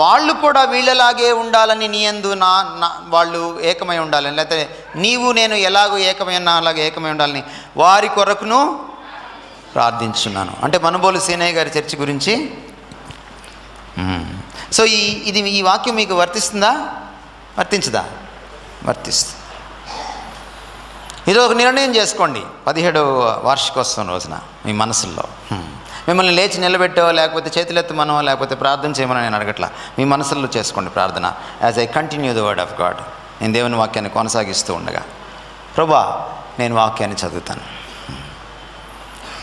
వాళ్ళు కూడా వీళ్ళలాగే ఉండాలని, నీయందు వాళ్ళు ఏకమై ఉండాలని, లేకపోతే నీవు నేను ఎలాగో ఏకమై ఉన్నా అలాగే ఏకమై ఉండాలని వారి కొరకును ప్రార్థించున్నాను. అంటే మనుబోలు సీనయ్య గారి చర్చి గురించి. సో ఈ వాక్యం మీకు వర్తిస్తుందా? వర్తించదా? వర్తిస్తుంది. ఇది ఒక నిర్ణయం చేసుకోండి 17వ వార్షికోత్సవం రోజున మీ మనసుల్లో. మిమ్మల్ని లేచి నిలబెట్టో, లేకపోతే చేతులెత్తమనో, లేకపోతే ప్రార్థన చేయమనో నేను అడగట్లా. మీ మనసుల్లో చేసుకోండి ప్రార్థన. As I continue the word of God, నేను దేవుని వాక్యాన్ని కొనసాగిస్తూ ఉండగా, ప్రభువా నేను వాక్యాన్ని చదువుతాను.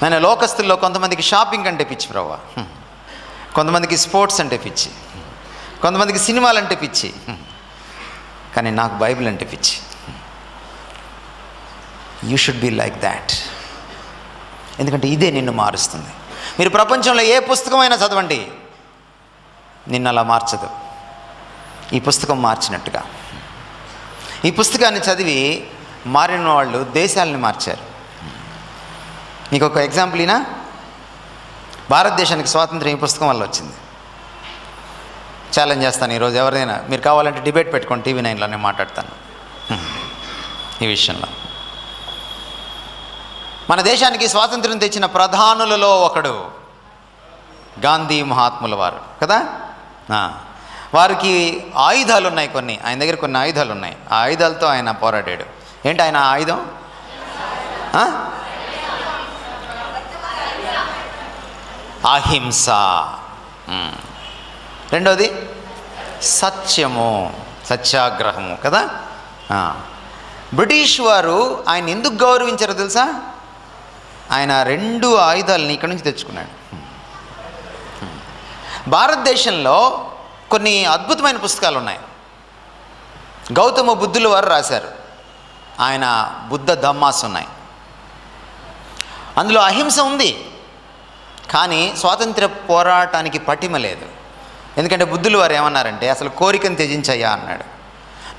నేను లోకస్తుల్లో కొంతమందికి షాపింగ్ అంటే పిచ్చి ప్రభువా, కొంతమందికి స్పోర్ట్స్ అంటే పిచ్చి, కొంతమందికి సినిమాలంటే పిచ్చి, కానీ నాకు బైబిల్ అంటే పిచ్చి. You should be like that. ఎందుకంటే ఇదే నిన్ను మారుస్తుంది. మీరు ప్రపంచంలో ఏ పుస్తకమైనా చదవండి, నిన్ను అలా మార్చదు. ఈ పుస్తకం మార్చినట్టుగా. ఈ పుస్తకాన్ని చదివి మారిన వాళ్ళు దేశాలని మార్చారు. మీకు ఒక ఎగ్జాంపుల్ అయినా, భారతదేశానికి స్వాతంత్రం ఈ పుస్తకం వల్ల వచ్చింది. ఛాలెంజ్ చేస్తాను ఈరోజు, ఎవరైనా మీరు కావాలంటే డిబేట్ పెట్టుకోండి, టీవీ 9లో నేను మాట్లాడతాను ఈ విషయంలో. మన దేశానికి స్వాతంత్రం తెచ్చిన ప్రధానులలో ఒకడు గాంధీ మహాత్ముల వారు కదా. వారికి ఆయుధాలు ఉన్నాయి, కొన్ని ఆయన దగ్గర కొన్ని ఆయుధాలు ఉన్నాయి. ఆ ఆయుధాలతో ఆయన పోరాడాడు. ఏంటి ఆయన ఆయుధం? అహింస. రెండోది సత్యము, సత్యాగ్రహము కదా. బ్రిటిష్ వారు ఆయన ఎందుకు గౌరవించారో తెలుసా? ఆయన 2 ఆయుధాలని ఇక్కడి నుంచి తెచ్చుకున్నాడు. భారతదేశంలో కొన్ని అద్భుతమైన పుస్తకాలు ఉన్నాయి. గౌతమ బుద్ధుల వారు రాశారు. ఆయన బుద్ధ ధమ్మాస్ ఉన్నాయి. అందులో అహింస ఉంది, కానీ స్వాతంత్ర పోరాటానికి పటిమ లేదు. ఎందుకంటే బుద్ధుల వారు ఏమన్నారంటే, అసలు కోరికను త్యజించయ్యా అన్నాడు.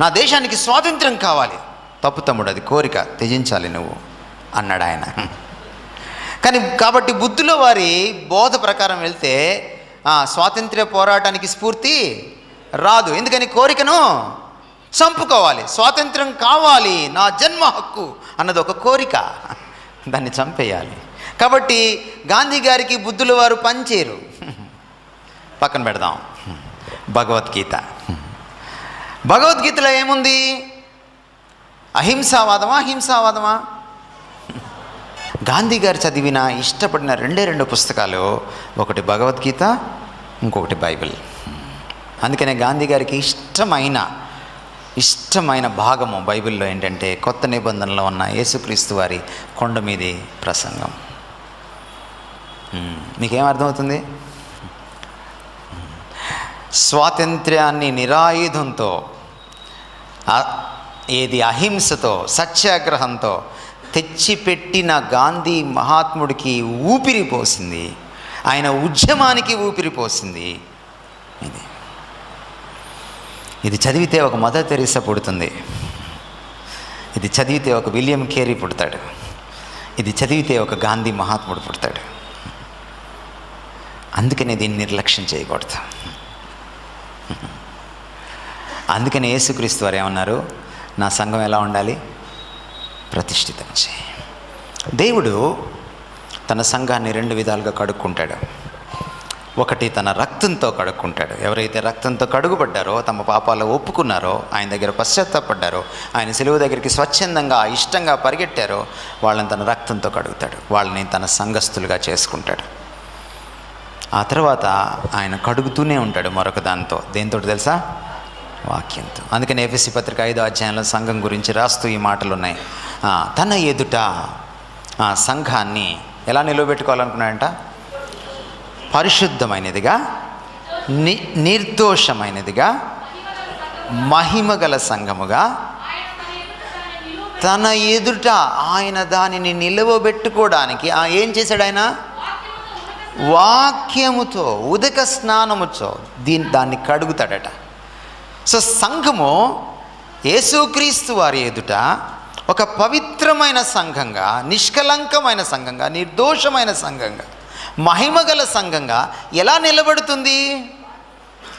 నా దేశానికి స్వాతంత్రం కావాలి. తప్పు తమ్ముడు, అది కోరిక, త్యజించాలి నువ్వు అన్నాడు ఆయన. కానీ కాబట్టి బుద్ధుల వారి బోధ ప్రకారం వెళ్తే స్వాతంత్ర్య పోరాటానికి స్ఫూర్తి రాదు. ఎందుకని? కోరికను చంపుకోవాలి. స్వాతంత్రం కావాలి, నా జన్మ హక్కు అన్నది ఒక కోరిక, దాన్ని చంపేయాలి. కాబట్టి గాంధీ గారికి బుద్ధుల వారు పనిచేయరు. పక్కన పెడదాం. భగవద్గీత. భగవద్గీతలో ఏముంది? అహింసావాదమా హింసావాదమా? గాంధీ గారు చదివిన ఇష్టపడిన రెండు పుస్తకాలు, ఒకటి భగవద్గీత, ఇంకొకటి బైబిల్. అందుకనే గాంధీ గారికి ఇష్టమైన భాగము బైబిల్లో ఏంటంటే కొత్త నిబంధనలో ఉన్న యేసుక్రీస్తు వారి కొండ మీది ప్రసంగం. మీకేం అర్థమవుతుంది? స్వాతంత్ర్యాన్ని నిరాయుధంతో, ఏది అహింసతో, సత్యాగ్రహంతో తెచ్చిపెట్టిన గాంధీ మహాత్ముడికి ఊపిరి పోసింది, ఆయన ఉద్యమానికి ఊపిరి పోసింది. ఇది చదివితే ఒక మదర్ తెరీసా పుడుతుంది, ఇది చదివితే ఒక విలియం కేరీ పుడతాడు, ఇది చదివితే ఒక గాంధీ మహాత్ముడు పుడతాడు. అందుకనే దీన్ని నిర్లక్ష్యం చేయకూడదు. అందుకని యేసుక్రీస్తు వారు ఏమన్నారు? నా సంఘం ఎలా ఉండాలి? ప్రతిష్ఠితం చేయి. దేవుడు తన సంఘాన్ని 2 విధాలుగా కడుక్కుంటాడు. ఒకటి తన రక్తంతో కడుక్కుంటాడు. ఎవరైతే రక్తంతో కడుగుపడ్డారో, తమ పాపాలు ఒప్పుకున్నారో, ఆయన దగ్గర పశ్చాత్తాపడ్డారో, ఆయన సిలువ దగ్గరికి స్వచ్ఛందంగా ఇష్టంగా పరిగెట్టారో, వాళ్ళని తన రక్తంతో కడుగుతాడు, వాళ్ళని తన సంఘస్థులుగా చేసుకుంటాడు. ఆ తర్వాత ఆయన కడుగుతూనే ఉంటాడు మరొక దాంతో. దేంతో తెలుసా? వాక్యంతో. అందుకని ఎఫెసీ పత్రిక 5వ అధ్యాయంలో సంఘం గురించి రాస్తూ ఈ మాటలు ఉన్నాయి. తన ఎదుట సంఘాన్ని ఎలా నిలవబెట్టుకోవాలనుకున్నాడంట? పరిశుద్ధమైనదిగా, నిర్దోషమైనదిగా, మహిమగల సంఘముగా తన ఎదుట ఆయన దానిని నిలవబెట్టుకోవడానికి ఏం చేశాడు? ఆయన వాక్యముతో, ఉదక స్నానముతో దాన్ని కడుగుతాడట. సో సంఘము యేసుక్రీస్తు వారి ఎదుట ఒక పవిత్రమైన సంఘంగా, నిష్కలంకమైన సంఘంగా, నిర్దోషమైన సంఘంగా, మహిమగల సంఘంగా ఎలా నిలబడుతుంది?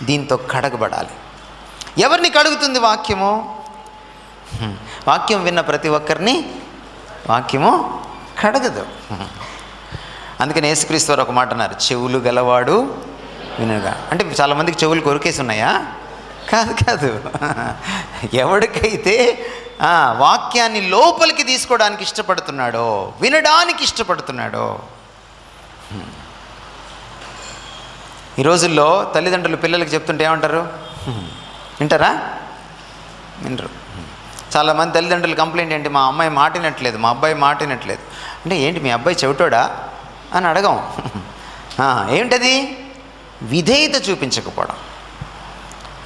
దీంతో కడగబడాలి. ఎవరిని కడుగుతుంది వాక్యము? వాక్యం విన్న ప్రతి ఒక్కరిని వాక్యము కడగదు. అందుకని యేసుక్రీస్తు వారు ఒక మాట అన్నారు, చెవులు గలవాడు వినుగా. అంటే చాలామందికి చెవులు కొరికేసి ఉన్నాయా? కాదు. ఎవరికైతే వాక్యాన్ని లోపలికి తీసుకోవడానికి ఇష్టపడుతున్నాడో, వినడానికి ఇష్టపడుతున్నాడో. ఈ రోజుల్లో తల్లిదండ్రులు పిల్లలకి చెప్తుంటే ఏమంటారు? వింటారా? వినరు. చాలామంది తల్లిదండ్రులు కంప్లైంట్ ఏంటి? మా అమ్మాయి మాటినట్లేదు, మా అబ్బాయి మాటినట్లేదు. అంటే ఏంటి మీ అబ్బాయి చెవిటోడా అని అడగం. ఏమిటది? విధేయత చూపించకపోవడం.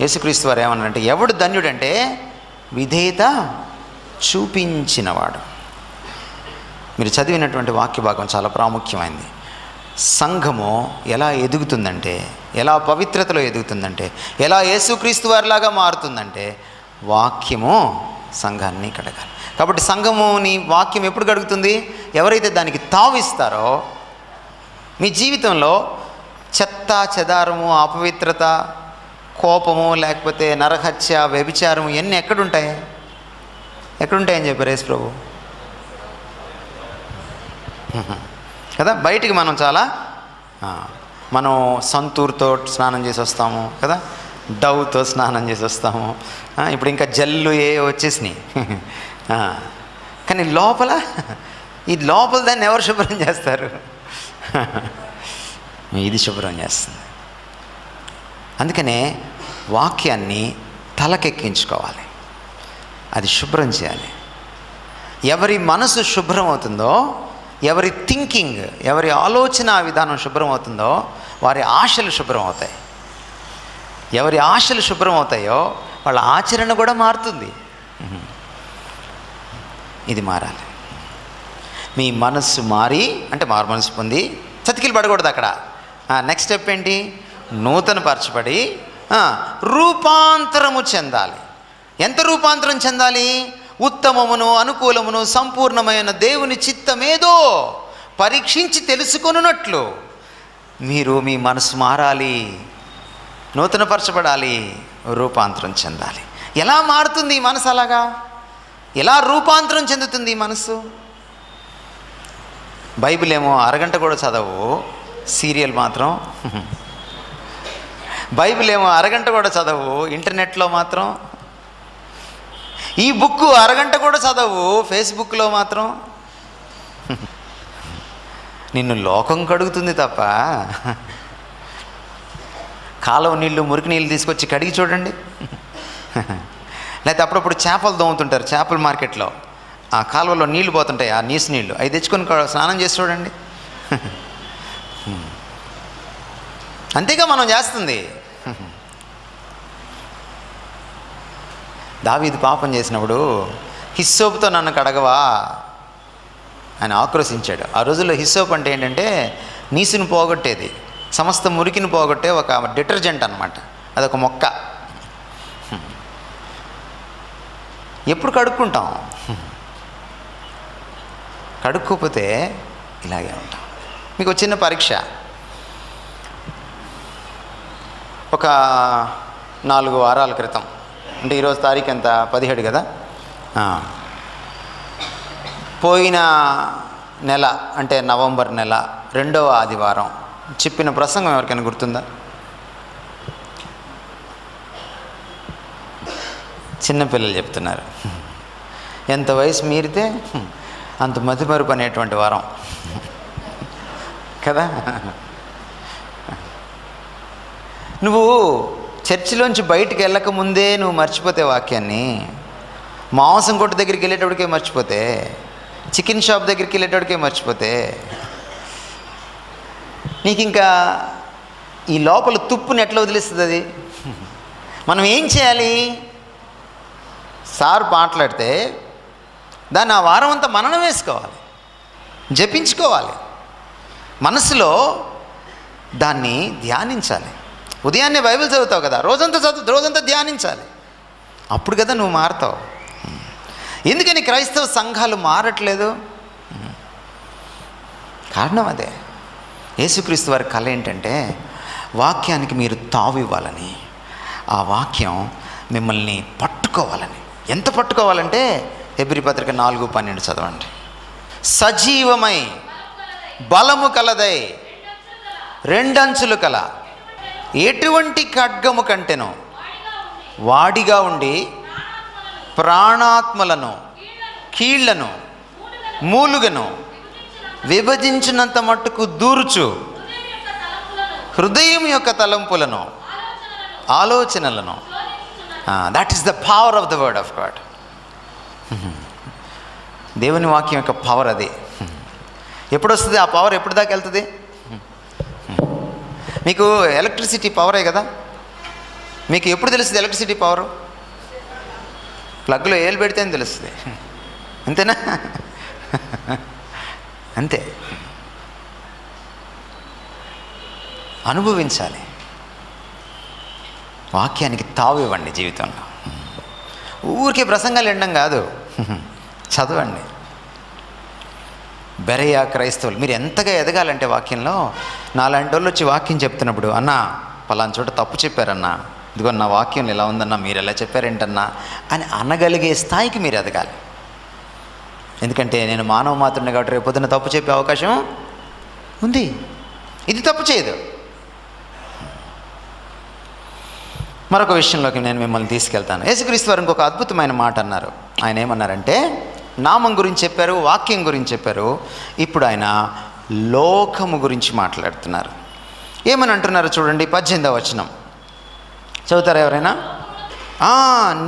యేసుక్రీస్తు వారు ఏమన్నారంటే, ఎవడు ధన్యుడంటే విధేయత చూపించినవాడు. మీరు చదివినటువంటి వాక్య భాగం చాలా ప్రాముఖ్యమైనది. సంఘము ఎలా ఎదుగుతుందంటే, ఎలా పవిత్రతలో ఎదుగుతుందంటే, ఎలా యేసుక్రీస్తు వారిలాగా మారుతుందంటే వాక్యము సంఘాన్ని కడగాలి. కాబట్టి సంఘముని వాక్యం ఎప్పుడు కడుగుతుంది? ఎవరైతే దానికి తావిస్తారో. మీ జీవితంలో చెత్త చెదారము, అపవిత్రత, కోపము, లేకపోతే నరహత్య, వ్యభిచారము ఇవన్నీ ఎక్కడుంటాయి? ఎక్కడుంటాయని చెప్పారు యేసు ప్రభు కదా. బయటికి మనం చాలా మనం సంతూర్తో స్నానం చేసి వస్తాము కదా, డవ్తో స్నానం చేసి వస్తాము. ఇప్పుడు ఇంకా జల్లు వచ్చేసినాయి. కానీ లోపల దాన్ని ఎవరు శుభ్రం చేస్తారు? ఇది శుభ్రం చేస్తుంది. అందుకనే వాక్యాన్ని తలకెక్కించుకోవాలి, అది శుభ్రం చేయాలి. ఎవరి మనసు శుభ్రం అవుతుందో, ఎవరి థింకింగ్, ఎవరి ఆలోచన విధానం శుభ్రం అవుతుందో వారి ఆశలు శుభ్రం అవుతాయి. ఎవరి ఆశలు శుభ్రం అవుతాయో వాళ్ళ ఆచరణ కూడా మారుతుంది. ఇది మారాలి. మీ మనస్సు మారి, అంటే మారు మనసు పొంది చతికిలు పడకూడదు అక్కడ. నెక్స్ట్ స్టెప్ ఏంటి? నూతన పరచబడి రూపాంతరము చెందాలి. ఎంత రూపాంతరం చెందాలి? ఉత్తమమును, అనుకూలమును, సంపూర్ణమైన దేవుని చిత్తమేదో పరీక్షించి తెలుసుకొనున్నట్లు మీరు మీ మనసు మారాలి, నూతనపరచబడాలి, రూపాంతరం చెందాలి. ఎలా మారుతుంది ఈ మనసు? అలాగా ఎలా రూపాంతరం చెందుతుంది ఈ మనసు? బైబిల్ ఏమో అరగంట కూడా చదవు, సీరియల్ మాత్రం బైబిల్ ఏమో అరగంట కూడా చదవు, ఇంటర్నెట్లో మాత్రం. ఈ బుక్ అరగంట కూడా చదవు, ఫేస్బుక్లో మాత్రం. నిన్ను లోకం కడుగుతుంది తప్ప కాలువ నీళ్ళు, మురికి నీళ్ళు తీసుకొచ్చి కడిగి చూడండి. లేకపోతే అప్పుడప్పుడు చేపలు దోముతుంటారు చేపల మార్కెట్లో, ఆ కాలువలో నీళ్లు పోతుంటాయి, ఆ నీసు నీళ్ళు, అవి తెచ్చుకొని స్నానం చేసి చూడండి. అంతేగా మనం చేస్తుంది. దావీదు పాపం చేసినప్పుడు హిస్సోపుతో నన్ను కడగవా అని ఆక్రోశించాడు. ఆ రోజుల్లో హిస్సోప్ అంటే ఏంటంటే నీసును పోగొట్టేది, సమస్త మురికిని పోగొట్టే ఒక డిటర్జెంట్ అన్నమాట. అదొక మొక్క. ఎప్పుడు కడుక్కుంటాం? కడుక్కోపోతే ఇలాగే ఉంటాం. మీకు చిన్న పరీక్ష. ఒక 4 వారాల క్రితం, అంటే ఈరోజు తారీఖు ఎంత? 17 కదా. పోయిన నెల అంటే నవంబర్ నెల 2వ ఆదివారం చెప్పిన ప్రసంగం ఎవరికైనా గుర్తుందా? చిన్నపిల్లలు చెప్తున్నారు. ఎంత వయసు మీరితే అంత మతిమరుపు అనేటువంటి వారం కదా. నువ్వు చర్చిలోంచి బయటికి వెళ్ళక ముందే నువ్వు మర్చిపోతే వాక్యాన్ని, మాంసం కొట్టు దగ్గరికి వెళ్ళేటప్పటికే మర్చిపోతే, చికెన్ షాప్ దగ్గరికి వెళ్ళేటప్పటికే మర్చిపోతే, నీకు ఇంకా ఈ లోపల తుప్పుని ఎట్లా వదిలేస్తుంది అది? మనం ఏం చేయాలి? సార్ మాట్లాడితే దాన్ని ఆ వారం అంతా మననం వేసుకోవాలి, జపించుకోవాలి, మనసులో దాన్ని ధ్యానించాలి. ఉదయాన్నే బైబిల్ చదువుతావు కదా, రోజంతా ధ్యానించాలి. అప్పుడు కదా నువ్వు మారుతావు. ఎందుకని క్రైస్తవ సంఘాలు మారట్లేదు? కారణం అదే. యేసుక్రీస్తు వారి కళ ఏంటంటే వాక్యానికి మీరు తావు ఇవ్వాలని, ఆ వాక్యం మిమ్మల్ని పట్టుకోవాలని. ఎంత పట్టుకోవాలంటే హెబ్రీ పత్రిక 4:12 చదవండి. సజీవమై బలము కలదై 2 అంచులు కల ఎటువంటి ఖడ్గము కంటెనో వాడిగా ఉండి ప్రాణాత్మలను, కీళ్లను, మూలుగను విభజించినంత మట్టుకు దూర్చు, హృదయం యొక్క తలంపులను, ఆలోచనలను. That is the power of the word of God. దేవుని వాక్యం యొక్క పవర్ అది. ఎప్పుడు వస్తుంది ఆ పవర్? ఎప్పుడు దాకా వెళ్తుంది? మీకు ఎలక్ట్రిసిటీ పవరే కదా. మీకు ఎప్పుడు తెలుస్తుంది ఎలక్ట్రిసిటీ పవరు? ప్లగ్లో ఏలు పెడితేనే తెలుస్తుంది. అంతేనా? అంతే. అనుభవించాలి. వాక్యానికి తావు ఇవ్వండి జీవితంలో. ఊరికే ప్రసంగాలు వినడం కాదు, చదవండి. బెరయా క్రైస్తవులు మీరు ఎంతగా ఎదగాలంటే వాక్యంలో, నాలాంటి వాళ్ళు వచ్చి వాక్యం చెప్తున్నప్పుడు, అన్నా పలానా చోట తప్పు చెప్పారన్నా, ఇదిగో నా వాక్యం ఇలా ఉందన్నా, మీరు ఎలా చెప్పారేంటన్నా అని అనగలిగే స్థాయికి మీరు ఎదగాలి. ఎందుకంటే నేను మానవ మాత్రమే కాబట్టి రేపు పొద్దున్న తప్పు చెప్పే అవకాశం ఉంది. ఇది తప్పు చేయదు. మరొక విషయంలోకి నేను మిమ్మల్ని తీసుకెళ్తాను. యేసుక్రీస్తు వారు ఇంకొక అద్భుతమైన మాట అన్నారు. ఆయన ఏమన్నారంటే, నామం గురించి చెప్పారు, వాక్యం గురించి చెప్పారు. ఇప్పుడు ఆయన లోకము గురించి మాట్లాడుతున్నారు. ఏమని అంటున్నారు చూడండి, 18వ వచనం చదువుతారా ఎవరైనా?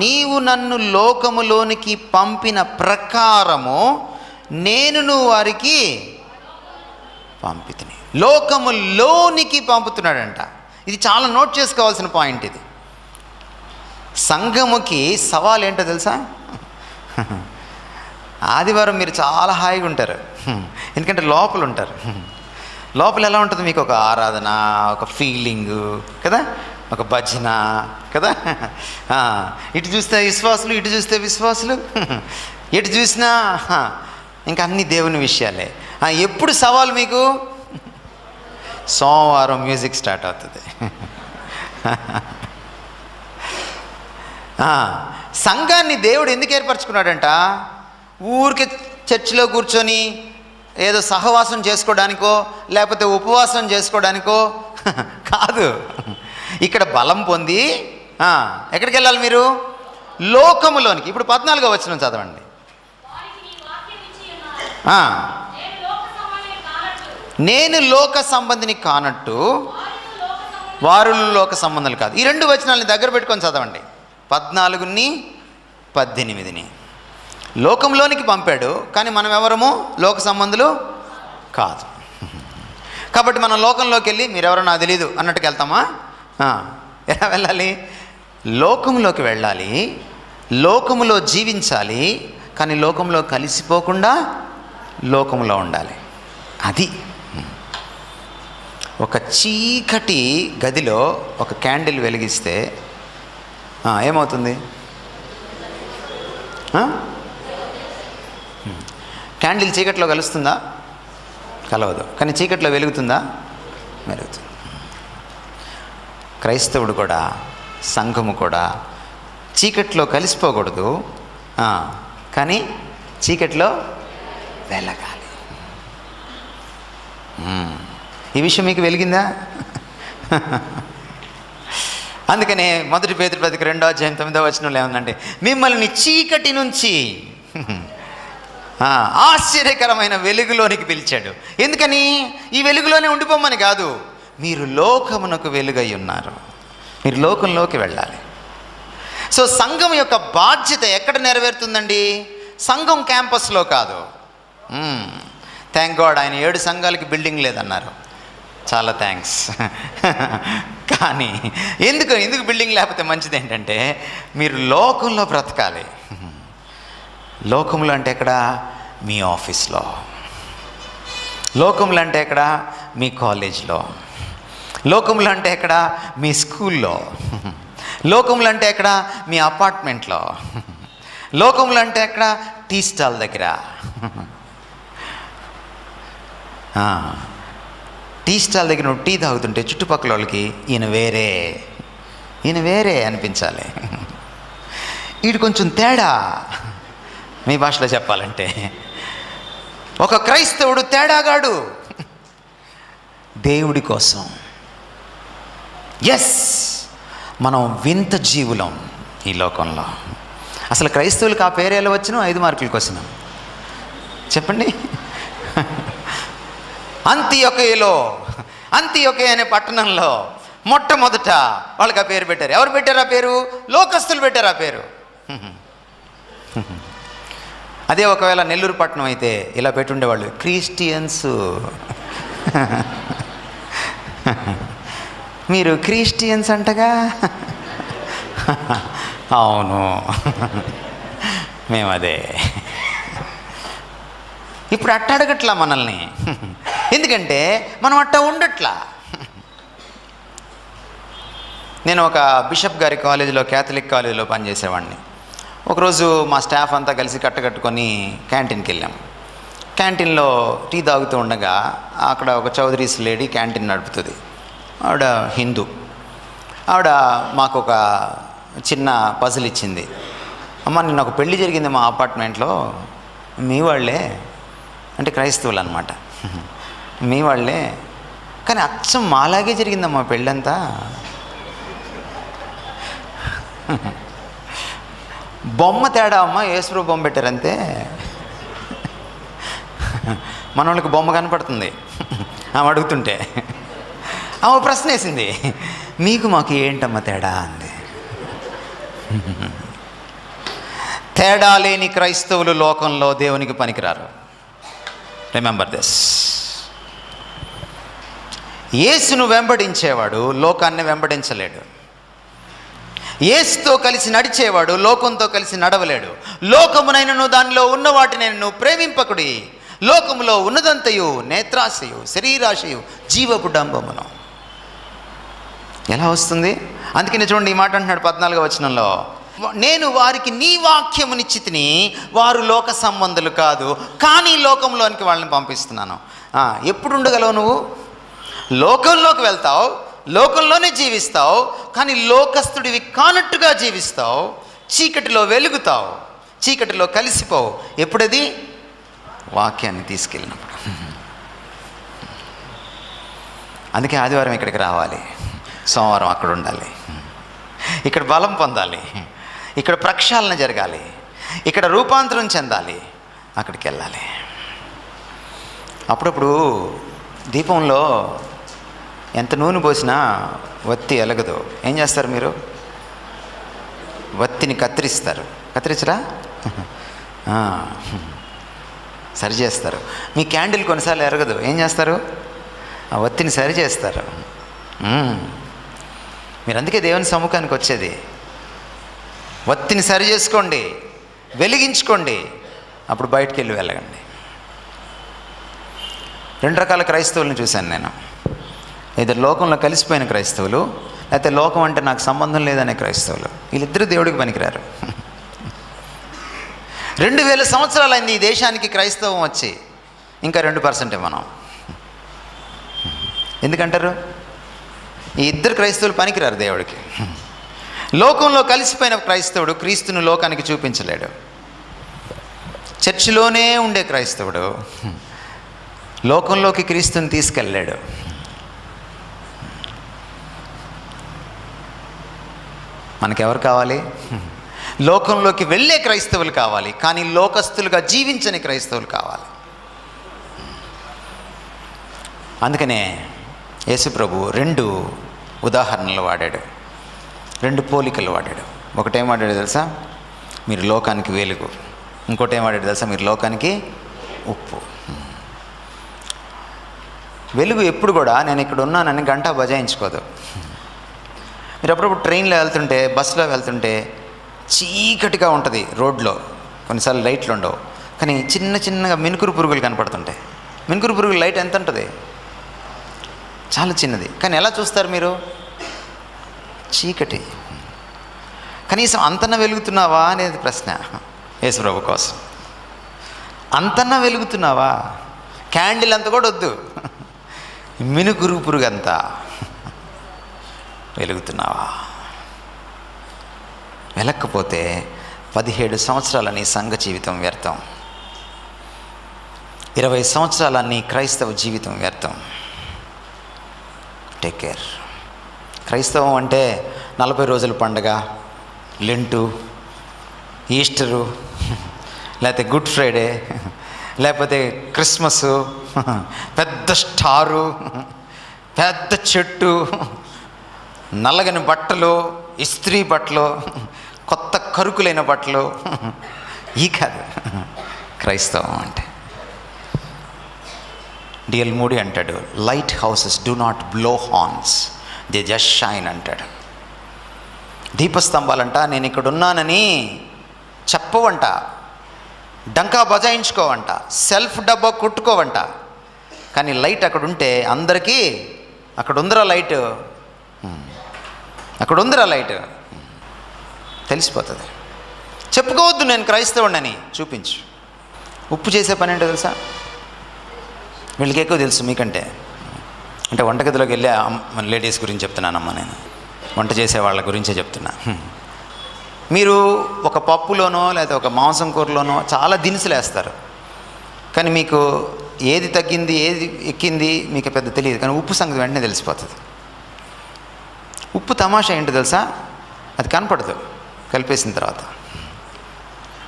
నీవు నన్ను లోకములోనికి పంపిన ప్రకారము నేను వారికి పంపితిని. లోకములోనికి పంపుతున్నాడంట. ఇది చాలా నోట్ చేసుకోవాల్సిన పాయింట్. ఇది సంఘముకి సవాల్ ఏంటో తెలుసా? ఆదివారం మీరు చాలా హాయిగా ఉంటారు, ఎందుకంటే లోపల ఉంటారు. లోపల ఎలా ఉంటుంది? మీకు ఒక ఆరాధన, ఒక ఫీలింగు కదా, ఒక భజన కదా. ఇటు చూస్తే విశ్వాసులు, ఇటు చూస్తే విశ్వాసులు, ఎటు చూసినా ఇంకా అన్ని దేవుని విషయాలే. ఎప్పుడు సవాల్ మీకు? సోమవారం మ్యూజిక్ స్టార్ట్ అవుతుంది. సంఘాన్ని దేవుడు ఎందుకు ఏర్పరచుకున్నాడంట? ఊరికి చర్చిలో కూర్చొని ఏదో సహవాసం చేసుకోవడానికో లేకపోతే ఉపవాసం చేసుకోవడానికో కాదు. ఇక్కడ బలం పొంది ఎక్కడికి వెళ్ళాలి మీరు? లోకములోనికి. ఇప్పుడు 14వ వచనం చదవండి. నేను లోక సంబంధిని కానట్టు వారు లోక సంబంధాలు కాదు. ఈ 2 వచనాలని దగ్గర పెట్టుకొని చదవండి. 14ని 18ని. లోకంలోనికి పంపాడు, కానీ మనం ఎవరము? లోక సంబంధులు కాదు. కాబట్టి మనం లోకంలోకి వెళ్ళి మీరెవరో నాకు తెలీదు అన్నట్టుకు వెళ్తామా? ఎలా వెళ్ళాలి? లోకంలోకి వెళ్ళాలి, లోకములో జీవించాలి, కానీ లోకంలో కలిసిపోకుండా లోకంలో ఉండాలి. అది ఒక చీకటి గదిలో ఒక క్యాండిల్ వెలిగిస్తే ఏమవుతుంది? క్యాండిల్ చీకట్లో కలుస్తుందా? కలవదు. కానీ చీకట్లో వెలుగుతుందా? వెలుగుతుంది. క్రైస్తవుడు కూడా, సంఘము కూడా చీకట్లో కలిసిపోకూడదు, కానీ చీకట్లో వెలగాలి. ఈ విషయం మీకు వెలిగిందా? అందుకనే 1 పేతురు పత్రిక 2వ అధ్యాయం 9వ వచనంలో ఏముందంటే, మిమ్మల్ని చీకటి నుంచి ఆశ్చర్యకరమైన వెలుగులోనికి పిలిచాడు. ఎందుకని? ఈ వెలుగులోనే ఉండిపోమని కాదు, మీరు లోకమునకు వెలుగై ఉన్నారు, మీరు లోకంలోకి వెళ్ళాలి. సో సంఘం యొక్క బాధ్యత ఎక్కడ నెరవేరుతుందండి? సంఘం క్యాంపస్లో కాదు. థ్యాంక్ గాడ్ ఆయన 7 సంఘాలకి బిల్డింగ్ లేదన్నారు. చాలా థ్యాంక్స్. కానీ ఎందుకు బిల్డింగ్ లేకపోతే మంచిది ఏంటంటే, మీరు లోకంలో బ్రతకాలి. లోకంలో అంటే ఎక్కడ? మీ ఆఫీస్లో. లోకంలో అంటే ఎక్కడ? మీ కాలేజ్లో. లోకంలో అంటే ఎక్కడ? మీ స్కూల్లో. లోకంలో అంటే ఎక్కడ? మీ అపార్ట్మెంట్లో. లోకంలో అంటే ఎక్కడ? టీ స్టాల్ దగ్గర. టీ స్టాల్ దగ్గర నువ్వు టీ తాగుతుంటే చుట్టుపక్కల వాళ్ళకి ఈయన వేరే అనిపించాలి. వీడు కొంచెం తేడా. మీ భాషలో చెప్పాలంటే ఒక క్రైస్తవుడు తేడాగాడు దేవుడి కోసం. ఎస్, మనం వింత జీవులం ఈ లోకంలో. అసలు క్రైస్తవులకు ఆ పేరు ఎలా వచ్చినా 5 మార్కుల క్వశ్చన్ చెప్పండి. అంతియొకే అనే పట్టణంలో మొట్టమొదట వాళ్ళకి ఆ పేరు పెట్టారు. ఎవరు పెట్టారు ఆ పేరు? లోకస్తులు పెట్టారు ఆ పేరు. అదే ఒకవేళ నెల్లూరు పట్టణం అయితే ఇలా పెట్టుండేవాళ్ళు, క్రిస్టియన్స్. మీరు క్రిస్టియన్స్ అంటగా? అవును, మేము అదే. ఇప్పుడు అట్ట అడగట్లా మనల్ని, ఎందుకంటే మనం అట్ట ఉండట్లా. నేను ఒక బిషప్ గారి కాలేజీలో, క్యాథలిక్ కాలేజీలో పనిచేసేవాడిని. ఒకరోజు మా స్టాఫ్ అంతా కలిసి కట్టకట్టుకొని క్యాంటీన్కి వెళ్ళాం. క్యాంటీన్లో టీ తాగుతూ ఉండగా అక్కడ ఒక చౌదరీస్ లేడీ క్యాంటీన్ నడుపుతుంది. ఆవిడ హిందూ. ఆవిడ మాకు ఒక చిన్న పజిల్ ఇచ్చింది. అమ్మ, నిన్న ఒక పెళ్ళి జరిగింది మా అపార్ట్మెంట్లో, మీ వాళ్ళే, అంటే క్రైస్తవులు అనమాట, మీ వాళ్ళే, కానీ అచ్చం మాలాగే జరిగిందమ్మా పెళ్ళంతా. బొమ్మ తేడా అమ్మ, యేసుప్రభు బొమ్మ పెట్టారంతే. మన వాళ్ళకి బొమ్మ కనపడుతుంది. ఆమె అడుగుతుంటే ఆమె ప్రశ్న వేసింది, మీకు మాకు ఏంటమ్మ తేడా అంది. తేడా లేని క్రైస్తవులు లోకంలో దేవునికి పనికిరారు. Remember this. యేసును వెంబడించేవాడు లోకాన్ని వెంబడించలేడు. యేసుతో కలిసి నడిచేవాడు లోకంతో కలిసి నడవలేడు. లోకమునైనను దానిలో ఉన్న వాటినైనను ప్రేమింపకుడి. లోకములో ఉన్నదంతయు నేత్రాశయు, శరీరాశయు, జీవపు డంబమును. ఎలా వస్తుంది? అందుకనే చూడండి, ఈ మాట అంటున్నాడు 14వ వచనంలో, నేను వారికి నీ వాక్యమునిచ్చితిని, వారు లోక సంబంధులు కాదు, కానీ లోకంలోనికి వాళ్ళని పంపిస్తున్నాను. ఎప్పుడు ఉండగలవు నువ్వు? లోకంలోకి వెళ్తావు, లోకంలోనే జీవిస్తావు, కానీ లోకస్తుడివి కానట్టుగా జీవిస్తావు. చీకటిలో వెలుగుతావు, చీకటిలో కలిసిపోవు. ఎప్పుడది? వాక్యాన్ని తీసుకెళ్ళినప్పుడు. అందుకే ఆదివారం ఇక్కడికి రావాలి, సోమవారం అక్కడ ఉండాలి, ఇక్కడ బలం పొందాలి, ఇక్కడ ప్రక్షాళన జరగాలి, ఇక్కడ రూపాంతరం చెందాలి, అక్కడికి వెళ్ళాలి. అప్పుడప్పుడు దీపంలో ఎంత నూనె పోసినా వత్తి ఎలగదు. ఏం చేస్తారు మీరు? వత్తిని కత్తిరిస్తారు. కత్తిరించరా? సరి చేస్తారు. మీ క్యాండిల్ కొన్నిసార్లు ఎరగదు. ఏం చేస్తారు? ఆ వత్తిని సరి చేస్తారు. మీరు అందుకే దేవుని సముఖానికి వచ్చేది. వత్తిని సరి చేసుకోండి, వెలిగించుకోండి, అప్పుడు బయటికి వెళ్ళి వెళ్ళగండి. 2 రకాల క్రైస్తవులను చూశాను నేను. ఇద్దరు లోకంలో కలిసిపోయిన క్రైస్తవులు, లేకపోతే లోకం అంటే నాకు సంబంధం లేదనే క్రైస్తవులు. వీళ్ళిద్దరూ దేవుడికి పనికిరారు. 2000 సంవత్సరాలు అయింది ఈ దేశానికి క్రైస్తవం వచ్చి, ఇంకా 2% మనం. ఎందుకంటారు? ఈ ఇద్దరు క్రైస్తవులు పనికిరారు దేవుడికి. లోకంలో కలిసిపోయిన క్రైస్తవుడు క్రీస్తును లోకానికి చూపించలేడు. చర్చిలోనే ఉండే క్రైస్తవుడు లోకంలోకి క్రీస్తుని తీసుకెళ్ళాడు. మనకెవరు కావాలి? లోకంలోకి వెళ్ళే క్రైస్తవులు కావాలి, కానీ లోకస్తులుగా జీవించని క్రైస్తవులు కావాలి. అందుకనే యేసుప్రభు 2 ఉదాహరణలు వాడాడు, 2 పోలికలు వాడాడు. ఒకటేం వాడాడు తెలుసా? మీరు లోకానికి వెలుగు. ఇంకోటి ఏం వాడాడు తెలుసా? మీరు లోకానికి ఉప్పు. వెలుగు ఎప్పుడు కూడా నేను ఇక్కడ ఉన్నానని గంట బజాయించుకోదు. మీరు అప్పుడప్పుడు ట్రైన్లో వెళ్తుంటే, బస్సులో వెళ్తుంటే చీకటిగా ఉంటుంది రోడ్లో, కొన్నిసార్లు లైట్లు ఉండవు, కానీ చిన్నగా మినుకురు పురుగులు కనపడుతుంటాయి. మినుకురు పురుగులు లైట్ ఎంత ఉంటుంది? చాలా చిన్నది, కానీ ఎలా చూస్తారు మీరు? చీకటి. కనీసం అంతన్నా వెలుగుతున్నావా అనేది ప్రశ్న యేసుప్రభు కోసం. అంతన్నా వెలుగుతున్నావా? క్యాండిల్ అంత కూడా వద్దు, మినుకురు పురుగు అంతా వెలుగుతున్నావా? వెలక్కపోతే 17 సంవత్సరాల నీ సంఘ జీవితం వ్యర్థం, 20 సంవత్సరాల నీ క్రైస్తవ జీవితం వ్యర్థం. Take care. క్రైస్తవం అంటే 40 రోజుల పండగ, లెంటు, ఈస్టరు, లేకపోతే గుడ్ ఫ్రైడే, లేకపోతే క్రిస్మస్, పెద్ద స్టారు, పెద్ద చెట్టు, నల్లగని బట్టలు, ఇస్త్రీ బట్టలు, కొత్త కరుకులైన బట్టలు, ఈ కాదు క్రైస్తవం అంటే. డిఎల్ మూడీ అంటాడు, light houses do not blow horns, they just shine అంటాడు. దీపస్తంభాలంట నేను ఇక్కడ ఉన్నానని చెప్పవంట, డంకా బజాయించుకోవంట, సెల్ఫ్ డబ్బా కొట్టుకోవంట, కానీ లైట్ అక్కడ ఉంటే అందరికీ అక్కడ ఉందిరా లైట్, అక్కడ ఉందిరా లైట్ తెలిసిపోతుంది. చెప్పుకోవద్దు నేను క్రైస్తవుడిని, చూపించు. ఉప్పు చేసే పని ఏంటో తెలుసా? వీళ్ళకి ఎక్కువ తెలుసు మీకంటే. అంటే వంటగదిలోకి వెళ్ళే లేడీస్ గురించి చెప్తున్నానమ్మా, నేను వంట చేసే వాళ్ళ గురించే చెప్తున్నా. మీరు ఒక పప్పులోనో లేదా ఒక మాంసం కూరలోనో చాలా దినుసులు వేస్తారు, కానీ మీకు ఏది తగ్గింది ఏది ఎక్కింది మీకు పెద్ద తెలియదు, కానీ ఉప్పు సంగతి వెంటనే తెలిసిపోతుంది. ఉప్పు తమాషా ఏంటో తెలుసా? అది కనపడదు కలిపేసిన తర్వాత,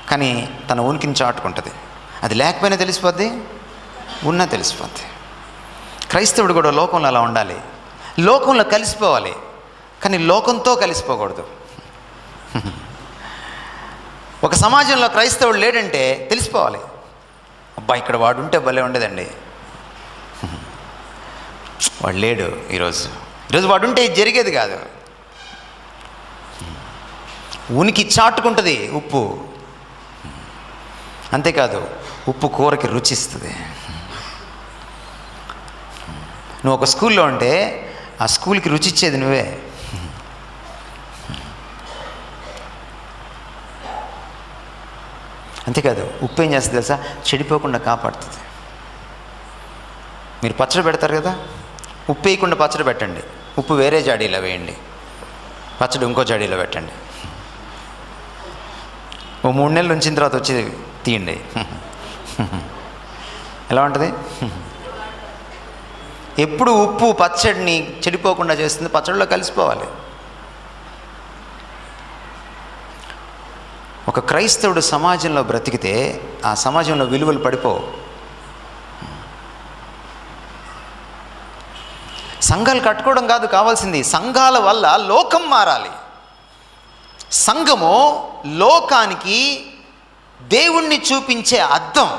కానీ తన ఉనికిని చాటుకుంటుంది. అది లేకపోయినా తెలిసిపోద్ది, ఉన్నా తెలిసిపోద్ది. క్రైస్తవుడు కూడా లోకంలో అలా ఉండాలి, లోకంలో కలిసిపోవాలి, కానీ లోకంతో కలిసిపోకూడదు. ఒక సమాజంలో క్రైస్తవుడు లేడంటే తెలిసిపోవాలి, అబ్బా ఇక్కడ వాడు ఉంటే భలే ఉండేదండి, వాడు లేడు ఈరోజు వాడు ఉంటే ఇది జరిగేది కాదు. ఉనికి చాటుకుంటుంది ఉప్పు. అంతేకాదు ఉప్పు కూరకి రుచిస్తుంది. నువ్వు ఒక స్కూల్లో ఉంటే ఆ స్కూల్కి రుచి ఇచ్చేది నువ్వే. అంతేకాదు ఉప్పు ఏం చేస్తుంది తెలుసా? చెడిపోకుండా కాపాడుతుంది. మీరు పచ్చడి పెడతారు కదా, ఉప్పు వేయకుండా పచ్చడి పెట్టండి, ఉప్పు వేరే జాడీలో వేయండి, పచ్చడి ఇంకో జాడీలో పెట్టండి. ఓ 3 నెలలు ఉంచిన తర్వాత వచ్చి తీయండి. ఎలా ఉంటుంది? ఎప్పుడు ఉప్పు పచ్చడిని చెడిపోకుండా చేస్తుంది, పచ్చడిలో కలిసిపోవాలి. ఒక క్రైస్తవుడు సమాజంలో బ్రతికితే ఆ సమాజంలో విలువలు పడిపోవు. సంఘాలు కట్టుకోవడం కాదు కావాల్సింది, సంఘాల వల్ల లోకం మారాలి. సంఘము లోకానికి దేవుణ్ణి చూపించే అద్దం.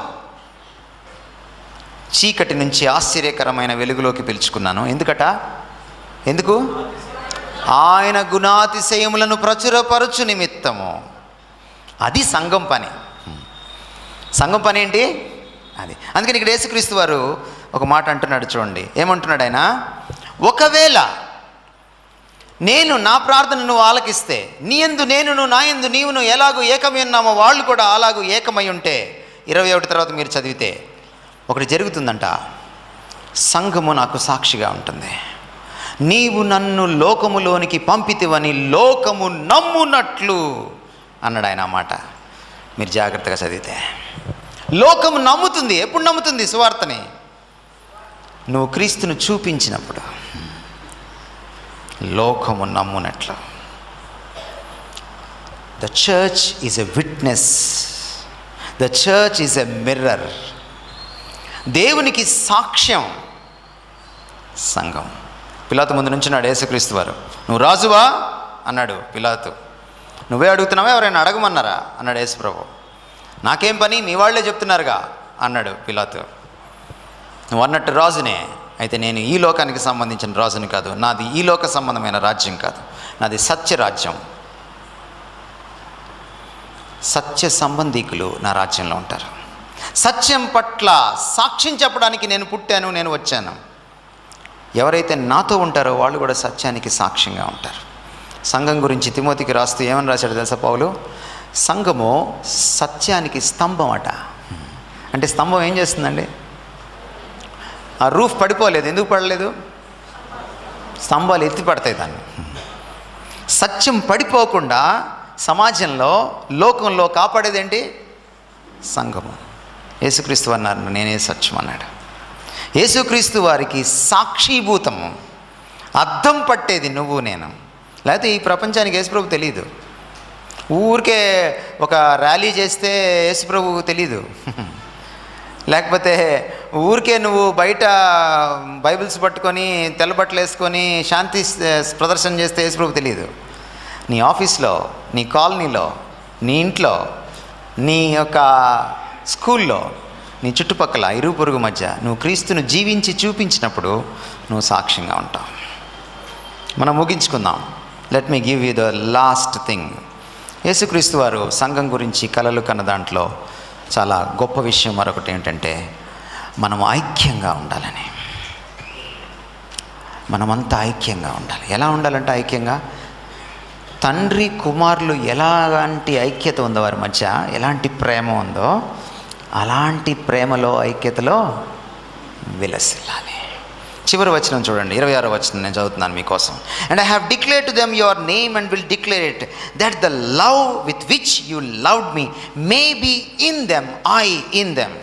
చీకటి నుంచి ఆశ్చర్యకరమైన వెలుగులోకి పిలుచుకున్నాను. ఎందుకు? ఆయన గుణాతిశయములను ప్రచురపరచు నిమిత్తము. అది సంఘం పని. సంఘం పని ఏంటి? అది. అందుకని ఇక్కడ యేసుక్రీస్తు వారు ఒక మాట అంటున్నాడు, చూడండి ఏమంటున్నాడు ఆయన. ఒకవేళ నేను నా ప్రార్థన నువ్వు ఆలకిస్తే, నీ యందు నేనును నా యందు నీవును ఎలాగూ ఏకమై ఉన్నామో వాళ్ళు కూడా అలాగూ ఏకమై ఉంటే, 21 తర్వాత మీరు చదివితే ఒకటి జరుగుతుందంట. సంఘము నాకు సాక్షిగా ఉంటుంది. నీవు నన్ను లోకములోనికి పంపితివని లోకము నమ్మునట్లు అన్నాడు ఆయన. ఆ మాట మీరు జాగ్రత్తగా చదివితే లోకము నమ్ముతుంది. ఎప్పుడు నమ్ముతుంది? సువార్తని నువ్వు క్రీస్తును చూపించినప్పుడు లోకము నమ్మునట్లు. The church is a witness, the church is a mirror. దేవునికి సాక్ష్యం సంఘం. పిలాతు ముందు నుంచున్నాడు యేసుక్రీస్తు వారు. నువ్వు రాజువా అన్నాడు పిలాతు. నువ్వే అడుగుతున్నావా, ఎవరైనా అడగమన్నారా అన్నాడు యేసుప్రభు. నాకేం పని, మీ వాళ్ళే చెప్తున్నారుగా అన్నాడు పిలాతు. నువ్వు అన్నట్టు రాజునే, అయితే నేను ఈ లోకానికి సంబంధించిన రాజుని కాదు, నాది ఈ లోక సంబంధమైన రాజ్యం కాదు, నాది సత్య రాజ్యం. సత్య సంబంధికులు నా రాజ్యంలో ఉంటారు. సత్యం పట్ల సాక్ష్యం చెప్పడానికి నేను పుట్టాను, నేను వచ్చాను. ఎవరైతే నాతో ఉంటారో వాళ్ళు కూడా సత్యానికి సాక్ష్యంగా ఉంటారు. సంఘం గురించి తిమోతికి రాస్తూ ఏమని రాశాడు తెలుసా పౌలు? సంఘము సత్యానికి స్తంభం అట. అంటే స్తంభం ఏం చేస్తుందండి? ఆ రూఫ్ పడిపోలేదు. ఎందుకు పడలేదు? స్తంభాలు ఎత్తి పడతాయి దాన్ని. సత్యం పడిపోకుండా సమాజంలో లోకంలో కాపాడేది ఏంటి? సంఘము. యేసుక్రీస్తు అన్నారు నేనే సత్యం అన్నాడు. యేసుక్రీస్తు వారికి సాక్షీభూతము, అద్దం పట్టేది నువ్వు నేను. లేకపోతే ఈ ప్రపంచానికి యేసుప్రభు తెలీదు. ఊరికే ఒక ర్యాలీ చేస్తే యేసుప్రభువు తెలీదు. లేకపోతే ఊరికే నువ్వు బయట బైబిల్స్ పట్టుకొని తెల్లబట్టలు వేసుకొని శాంతి ప్రదర్శన చేస్తే యేసుప్రభు తెలియదు. నీ ఆఫీస్లో, నీ కాలనీలో, నీ ఇంట్లో, నీ యొక్క స్కూల్లో, నీ చుట్టుపక్కల ఇరుగు పొరుగు మధ్య నువ్వు క్రీస్తును జీవించి చూపించినప్పుడు నువ్వు సాక్ష్యంగా ఉంటావు. మనం ముగించుకుందాం. Let me give you the last thing. యేసుక్రీస్తు వారు సంఘం గురించి కలలు కన్న దాంట్లో చాలా గొప్ప విషయం మరొకటి ఏంటంటే మనం ఐక్యంగా ఉండాలని. మనమంతా ఐక్యంగా ఉండాలి. ఎలా ఉండాలంటే ఐక్యంగా, తండ్రి కుమారులు ఎలాంటి ఐక్యత ఉందో వారి మధ్య, ఎలాంటి ప్రేమ ఉందో అలాంటి ప్రేమలో ఐక్యతలో విలసిల్లాలి. చివరి వచనం చూడండి, 26వ వచనం నేను చదువుతున్నాను మీకోసం. And I have declared to them your name and will declare it that the love with which you loved me may be in them I in them.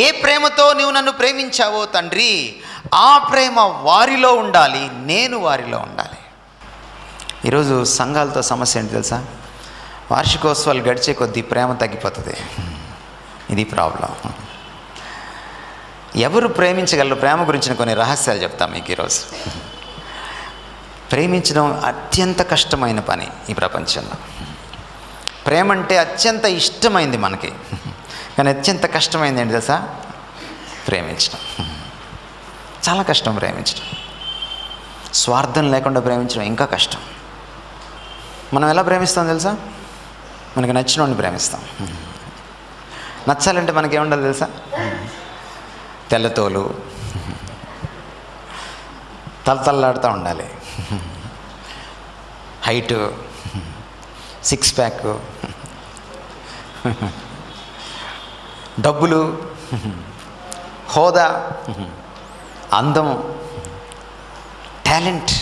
ఏ ప్రేమతో నువ్వు నన్ను ప్రేమించావో తండ్రి, ఆ ప్రేమ వారిలో ఉండాలి, నేను వారిలో ఉండాలి. ఈరోజు సంఘాలతో సమస్య ఏంటి తెలుసా? వార్షికోత్సవాలు గడిచే కొద్దీ ప్రేమ తగ్గిపోతుంది. ఇది ప్రాబ్లం. ఎవరు ప్రేమించగలరు? ప్రేమ గురించిన కొన్ని రహస్యాలు చెప్తాం మీకు ఈరోజు. ప్రేమించడం అత్యంత కష్టమైన పని ఈ ప్రపంచంలో. ప్రేమ అంటే అత్యంత ఇష్టమైంది మనకి, కానీ అత్యంత కష్టమైంది ఏంటి తెలుసా? ప్రేమించడం. చాలా కష్టం ప్రేమించడం. స్వార్థం లేకుండా ప్రేమించడం ఇంకా కష్టం. మనం ఎలా ప్రేమిస్తాం తెలుసా? మనకి నచ్చిన వాడిని ప్రేమిస్తాం. నచ్చాలంటే మనకేముండాలి తెలుసా? తెల్లతోలు, తలతల్లాడుతూ ఉండాలి, హైటు, 6 ప్యాక్, డబ్బులు, హోదా, అందం, టాలెంట్.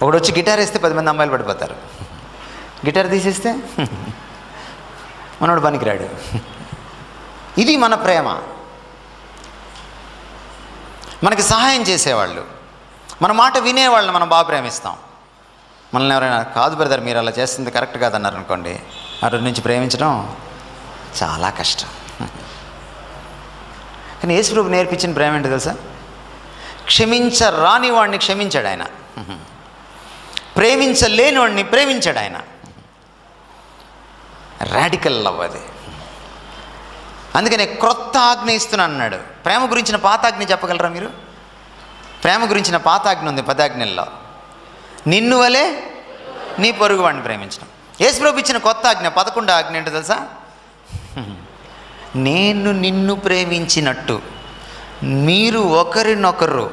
ఒకడు వచ్చి గిటార్ వేస్తే 10 మంది అమ్మాయిలు పడిపోతారు. గిటార్ తీసేస్తే మనోడు పనికిరాడు. ఇది మన ప్రేమ. మనకి సహాయం చేసేవాళ్ళు, మన మాట వినేవాళ్ళని మనం బాగా ప్రేమిస్తాం. మనల్ని ఎవరైనా కాదు బ్రదర్ మీరు అలా చేస్తుంది కరెక్ట్ కాదన్నారు అనుకోండి, అటు నుంచి ప్రేమించడం చాలా కష్టం. కానీ యేసు ప్రభు నేర్పించిన ప్రేమ ఏంటో తెలుసా? క్షమించరాని వాడిని క్షమించాడు ఆయన, ప్రేమించలేని వాడిని ప్రేమించాడు ఆయన. రాడికల్ లవ్ అది. అందుకనే క్రొత్త ఆజ్ఞ ఇస్తున్నాను అన్నాడు. ప్రేమ గురించిన పాత ఆజ్ఞ చెప్పగలరా మీరు? ప్రేమ గురించిన పాత ఆజ్ఞ ఉంది 10 ఆజ్ఞల్లో. నిన్ను వలే నీ పొరుగు వాడిని ప్రేమించడం. యేసు ప్రభు ఇచ్చిన కొత్త ఆజ్ఞ 11వ ఆజ్ఞ ఏంటో తెలుసా? నేను నిన్ను ప్రేమించినట్టు మీరు ఒకరినొకరు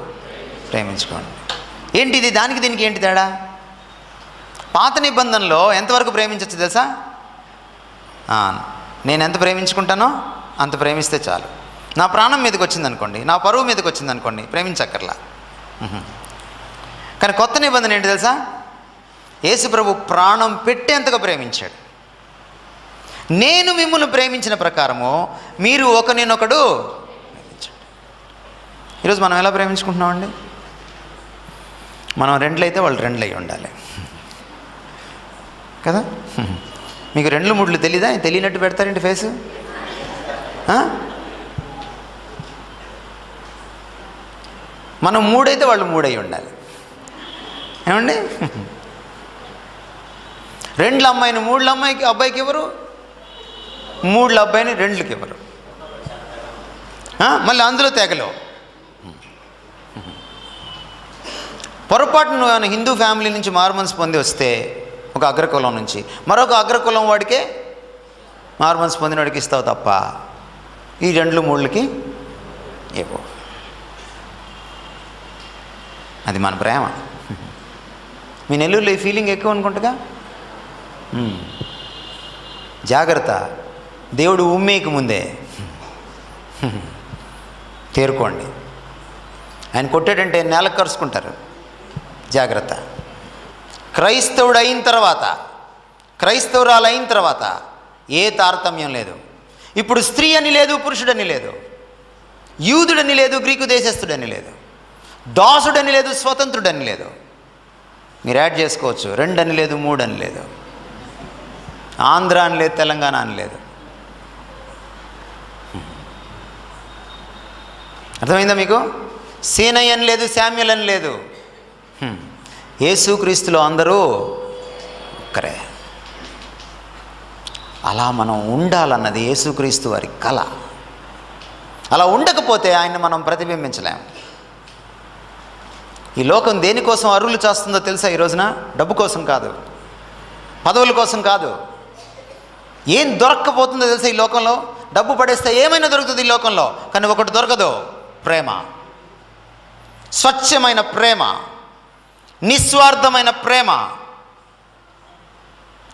ప్రేమించుకోండి. ఏంటిది? దానికి దీనికి ఏంటి తేడా? పాత నిబంధనలో ఎంతవరకు ప్రేమించవచ్చు తెలుసా? నేను ఎంత ప్రేమించుకుంటానో అంత ప్రేమిస్తే చాలు. నా ప్రాణం మీదకి వచ్చిందనుకోండి, నా పరువు మీదకి వచ్చిందనుకోండి, ప్రేమించక్కర్లా. కానీ కొత్త నిబంధన ఏంటి తెలుసా? యేసు ప్రభు ప్రాణం పెట్టేంతగా ప్రేమించాడు. నేను మిమ్మల్ని ప్రేమించిన ప్రకారము మీరు ఒకరినొకడు ప్రేమించండి. ఈరోజు మనం ఎలా ప్రేమించుకుంటున్నామండి? మనం 2 అయితే వాళ్ళు 2 అయి ఉండాలి కదా. మీకు 2 3 తెలీదా? తెలియనట్టు పెడతారేంటి ఫేసు? మనం 3 అయితే వాళ్ళు 3 అయి ఉండాలి. ఏమండి? 2 అమ్మాయిని 3 అమ్మాయికి అబ్బాయికి ఇవ్వరు, 3 అబ్బాయిని 2కి ఇవ్వరు. మళ్ళీ అందులో తెగలో పొరపాటు నువ్వు హిందూ ఫ్యామిలీ నుంచి మారుమనసు పొంది వస్తే ఒక అగ్రకులం నుంచి మరొక అగ్రకులం వాడికే మారుమనసు పొందిన వాడికి ఇస్తావు తప్ప ఈ 2 3కి ఇవ్వు. అది మన ప్రేమ. మీ నెల్లూరులో ఈ ఫీలింగ్ ఎక్కువ అనుకుంటుగా. జాగ్రత్త, దేవుడు ఉమ్మేకి ముందే తేరుకోండి. ఆయన కొట్టాడంటే నేలకు కరుచుకుంటారు. జాగ్రత్త. క్రైస్తవుడు అయిన తర్వాత, క్రైస్తవురాలు అయిన తర్వాత ఏ తారతమ్యం లేదు. ఇప్పుడు స్త్రీ అని లేదు, పురుషుడని లేదు, యూదుడని లేదు, గ్రీకు దేశస్థుడని లేదు, దాసుడని లేదు, స్వతంత్రుడని లేదు. మీరు యాడ్ చేసుకోవచ్చు. 2 అని లేదు, 3 అని లేదు, ఆంధ్ర అని లేదు, తెలంగాణ అని లేదు. అర్థమైందా మీకు? సీనయ్య అని లేదు, శామ్యుల్ అని లేదు. యేసుక్రీస్తులో అందరూ ఒక్కరే. అలా మనం ఉండాలన్నది యేసుక్రీస్తు వారి కళ. అలా ఉండకపోతే ఆయన్ని మనం ప్రతిబింబించలేం. ఈ లోకం దేనికోసం అరువులు చేస్తుందో తెలుసా? ఈ రోజున డబ్బు కోసం కాదు, పదవుల కోసం కాదు. ఏం దొరక్కపోతుందో తెలుసా ఈ లోకంలో? డబ్బు పడేస్తే ఏమైనా దొరుకుతుంది ఈ లోకంలో, కానీ ఒకటి దొరకదు, ప్రేమ. స్వచ్ఛమైన ప్రేమ, నిస్వార్థమైన ప్రేమ.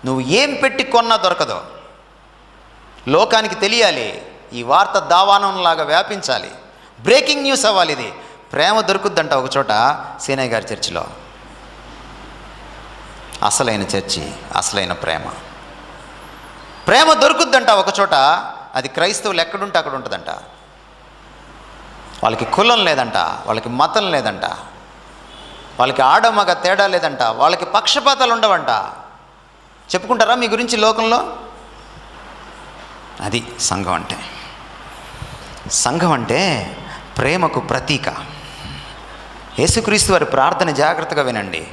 నువ్వు ఏం పెట్టి కొన్నా దొరకదు. లోకానికి తెలియాలి, ఈ వార్త దావానంలాగా వ్యాపించాలి, బ్రేకింగ్ న్యూస్ అవ్వాలి. ఇది ప్రేమ దొరుకుద్దంట ఒక చోట, సీనయ్య గారి చర్చిలో. అసలైన చర్చి, అసలైన ప్రేమ. ప్రేమ దొరుకుద్దంట ఒక చోట, అది క్రైస్తవులు ఎక్కడుంటే అక్కడ ఉంటుందంట. వాళ్ళకి కులం లేదంట, వాళ్ళకి మతం లేదంట, వాళ్ళకి ఆడమగ తేడా లేదంట, వాళ్ళకి పక్షపాతాలు ఉండవంట. చెప్పుకుంటారా మీ గురించి లోకంలో? అది సంఘం అంటే. సంఘం అంటే ప్రేమకు ప్రతీక. యేసుక్రీస్తు వారి ప్రార్థన జాగ్రత్తగా వినండి.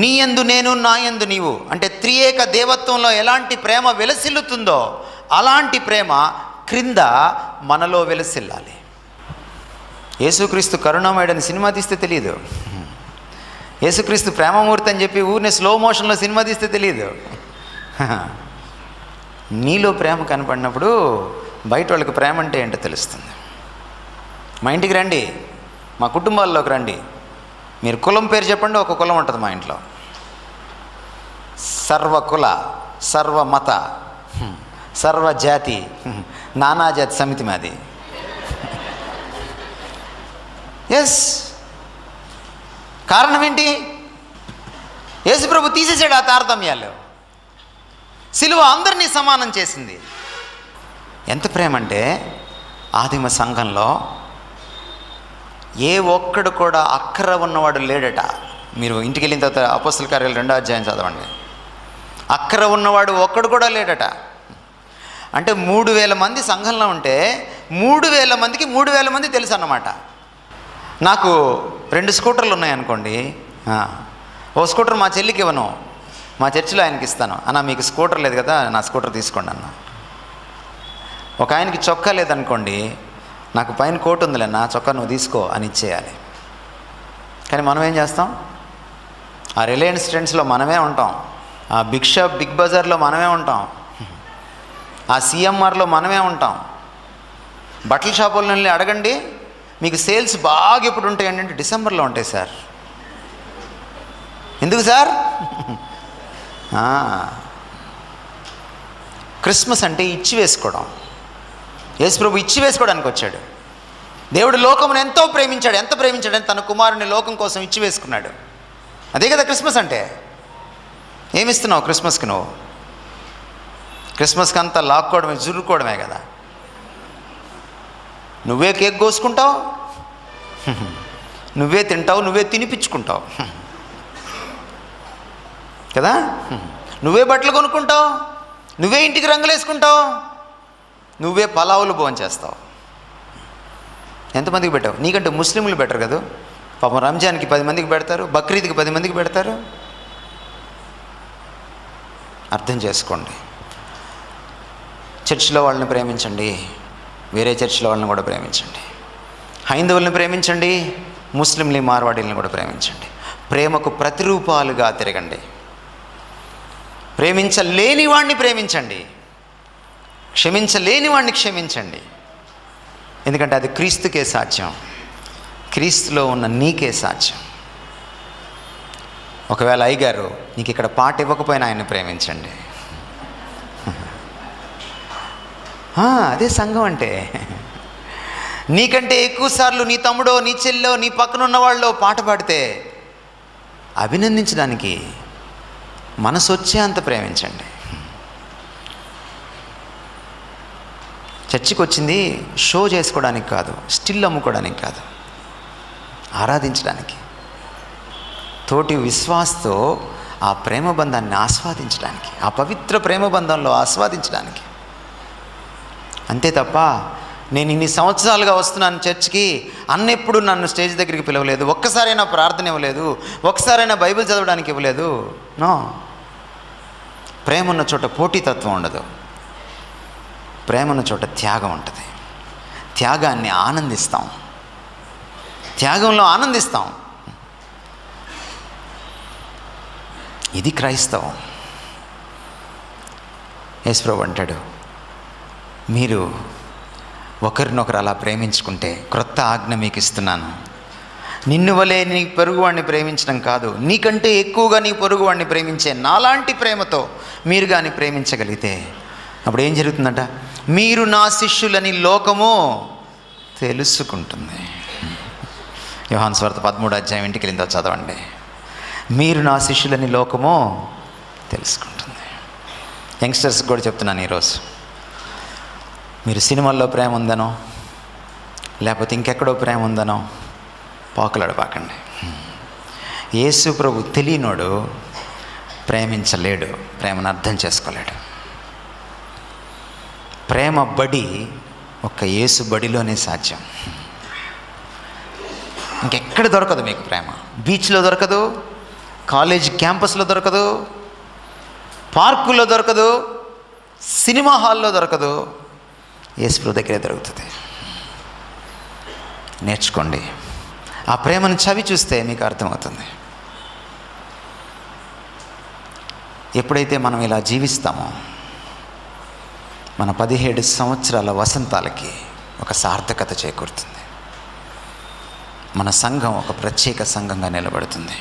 నీ యందు నేను, నా యందు నీవు, అంటే త్రియేక దేవత్వంలో ఎలాంటి ప్రేమ వెలసిల్లుతుందో అలాంటి ప్రేమ క్రింద మనలో వెలసిల్లాలి. యేసుక్రీస్తు కరుణామయుడని సినిమా తీస్తే తెలియదు, యేసుక్రీస్తు ప్రేమమూర్తి అని చెప్పి ఊరిని స్లో మోషన్లో సినిమా తీస్తే తెలియదు. నీలో ప్రేమ కనపడినప్పుడు బయట వాళ్ళకి ప్రేమ అంటే ఏంటో తెలుస్తుంది. మా ఇంటికి రండి, మా కుటుంబాల్లోకి రండి. మీరు కులం పేరు చెప్పండి, ఒక కులం ఉంటుంది మా ఇంట్లో. సర్వకుల, సర్వమత, సర్వజాతి, నానాజాతి సమితి మాది. ఎస్, కారణం ఏంటి? యేసుప్రభు తీసేసాడు ఆ తారతమ్యాలు. సిలువ అందరినీ సమానం చేసింది. ఎంత ప్రేమ అంటే ఆదిమ సంఘంలో ఏ ఒక్కడు కూడా అక్కర ఉన్నవాడు లేడట. మీరు ఇంటికి వెళ్ళిన తర్వాత అపోస్తల కార్యాలు 2వ అధ్యాయం చదవండి. అక్కర ఉన్నవాడు ఒక్కడు కూడా లేడట. అంటే 3000 మంది సంఘంలో ఉంటే 3000 మందికి 3000 మంది తెలుసు అన్నమాట. నాకు 2 స్కూటర్లు ఉన్నాయనుకోండి, ఓ స్కూటర్ మా చెల్లికి ఇవ్వను, మా చర్చిలో ఆయనకి ఇస్తాను. అన్న మీకు స్కూటర్ లేదు కదా, నా స్కూటర్ తీసుకోండి అన్న. ఒక ఆయనకి చొక్కా లేదనుకోండి, నాకు పైన కోట్ ఉందిలేనా, చొక్కా నువ్వు తీసుకో అని ఇచ్చేయాలి. కానీ మనం ఏం చేస్తాం? ఆ రిలయన్స్ ట్రెండ్స్లో మనమే ఉంటాం, ఆ బిగ్ బజార్లో మనమే ఉంటాం, ఆ సిఎంఆర్లో మనమే ఉంటాం. బట్టల షాపుల నుండి అడగండి, మీకు సేల్స్ బాగా ఎప్పుడు ఉంటాయండి అంటే డిసెంబర్లో ఉంటాయి సార్. ఎందుకు సార్? క్రిస్మస్ అంటే ఇచ్చి వేసుకోవడం. యేసుప్రభు ఇచ్చి వేసుకోవడానికి వచ్చాడు. దేవుడు లోకమును ఎంతో ప్రేమించాడు. ఎంత ప్రేమించాడని తన కుమారుని లోకం కోసం ఇచ్చి వేసుకున్నాడు. అదే కదా క్రిస్మస్ అంటే. ఏమిస్తున్నావు క్రిస్మస్కి? నువ్వు క్రిస్మస్కి అంతా లాక్కోవడమే, జురుకోవడమే కదా. నువ్వే కేక్ కోసుకుంటావు, నువ్వే తింటావు, నువ్వే తినిపించుకుంటావు కదా. నువ్వే బట్టలు కొనుక్కుంటావు, నువ్వే ఇంటికి రంగులు వేసుకుంటావు, నువ్వే పలావులు భోంచేస్తావు. ఎంతమందికి పెట్టావు? నీకంటే ముస్లింలు బెటర్ కదా. పాపం రంజాన్కి 10 మందికి పెడతారు, బక్రీద్కి 10 మందికి పెడతారు. అర్థం చేసుకోండి. చర్చిలో వాళ్ళని ప్రేమించండి, వేరే చర్చిలో వాళ్ళని కూడా ప్రేమించండి. హైందవుల్ని ప్రేమించండి, ముస్లింలు మార్వాడీలను కూడా ప్రేమించండి. ప్రేమకు ప్రతిరూపాలుగా తిరగండి. ప్రేమించలేని వాడిని ప్రేమించండి, క్షమించలేని వాడిని క్షమించండి. ఎందుకంటే అది క్రీస్తుకే సాధ్యం, క్రీస్తులో ఉన్న నీకే సాధ్యం. ఒకవేళ అయ్యగారు నీకు ఇక్కడ పాట ఇవ్వకపోయినా ఆయన్ని ప్రేమించండి. అదే సంఘం అంటే. నీకంటే ఎక్కువసార్లు నీ తమ్ముడో, నీ చెల్లో, నీ పక్కన ఉన్న వాళ్ళు పాట పాడితే అభినందించడానికి మనసు వచ్చే అంత ప్రేమించండి. చర్చికి వచ్చింది షో చేసుకోవడానికి కాదు, స్టిల్ అమ్ముకోవడానికి కాదు, ఆరాధించడానికి, తోటి విశ్వాసతో ఆ ప్రేమ బంధాన్ని ఆస్వాదించడానికి, ఆ పవిత్ర ప్రేమ బంధంలో ఆస్వాదించడానికి. అంతే తప్ప నేను ఇన్ని సంవత్సరాలుగా వస్తున్నాను చర్చ్కి, అన్నెప్పుడు నన్ను స్టేజ్ దగ్గరికి పిలవలేదు, ఒక్కసారైనా ప్రార్థన ఇవ్వలేదు, ఒక్కసారైనా బైబిల్ చదవడానికి ఇవ్వలేదు. నో. ప్రేమ ఉన్న చోట పోటీతత్వం ఉండదు, ప్రేమ ఉన్న చోట త్యాగం ఉంటుంది. త్యాగాన్ని ఆనందిస్తాం, త్యాగంలో ఆనందిస్తాం. ఇది క్రైస్తవం. యేసుప్రభు అంటాడు, మీరు ఒకరినొకరు అలా ప్రేమించుకుంటే క్రొత్త ఆజ్ఞ మీకు ఇస్తున్నాను, నిన్ను వలే నీ పొరుగువాడిని ప్రేమించడం కాదు, నీకంటే ఎక్కువగా నీ పొరుగువాడిని ప్రేమించే నాలాంటి ప్రేమతో మీరు కానీ ప్రేమించగలిగితే అప్పుడు ఏం జరుగుతుందంట? మీరు నా శిష్యులని లోకము తెలుసుకుంటుంది. యోహాను సువార్త 13వ అధ్యాయం ఇంటికి వెళ్ళిందో చదవండి. మీరు నా శిష్యులని లోకము తెలుసుకుంటుంది. యంగ్స్టర్స్కి కూడా చెప్తున్నాను ఈరోజు, మీరు సినిమాల్లో ప్రేమ ఉందనో లేకపోతే ఇంకెక్కడో ప్రేమ ఉందనో పాకులాడబాకండి. యేసు ప్రభు తెలియనోడు ప్రేమించలేడు, ప్రేమను అర్థం చేసుకోలేడు. ప్రేమ బడి ఒక్క యేసు బడిలోనే సాధ్యం. ఇంకెక్కడ దొరకదు మీకు ప్రేమ. బీచ్లో దొరకదు, కాలేజ్ క్యాంపస్లో దొరకదు, పార్కుల్లో దొరకదు, సినిమా హాల్లో దొరకదు. యేసు ప్రభు దగ్గరే దొరుకుతుంది. నేర్చుకోండి. ఆ ప్రేమను చవి చూస్తే మీకు అర్థమవుతుంది. ఎప్పుడైతే మనం ఇలా జీవిస్తామో మన 17 సంవత్సరాల వసంతాలకి ఒక సార్థకత చేకూరుతుంది. మన సంఘం ఒక ప్రత్యేక సంఘంగా నిలబడుతుంది.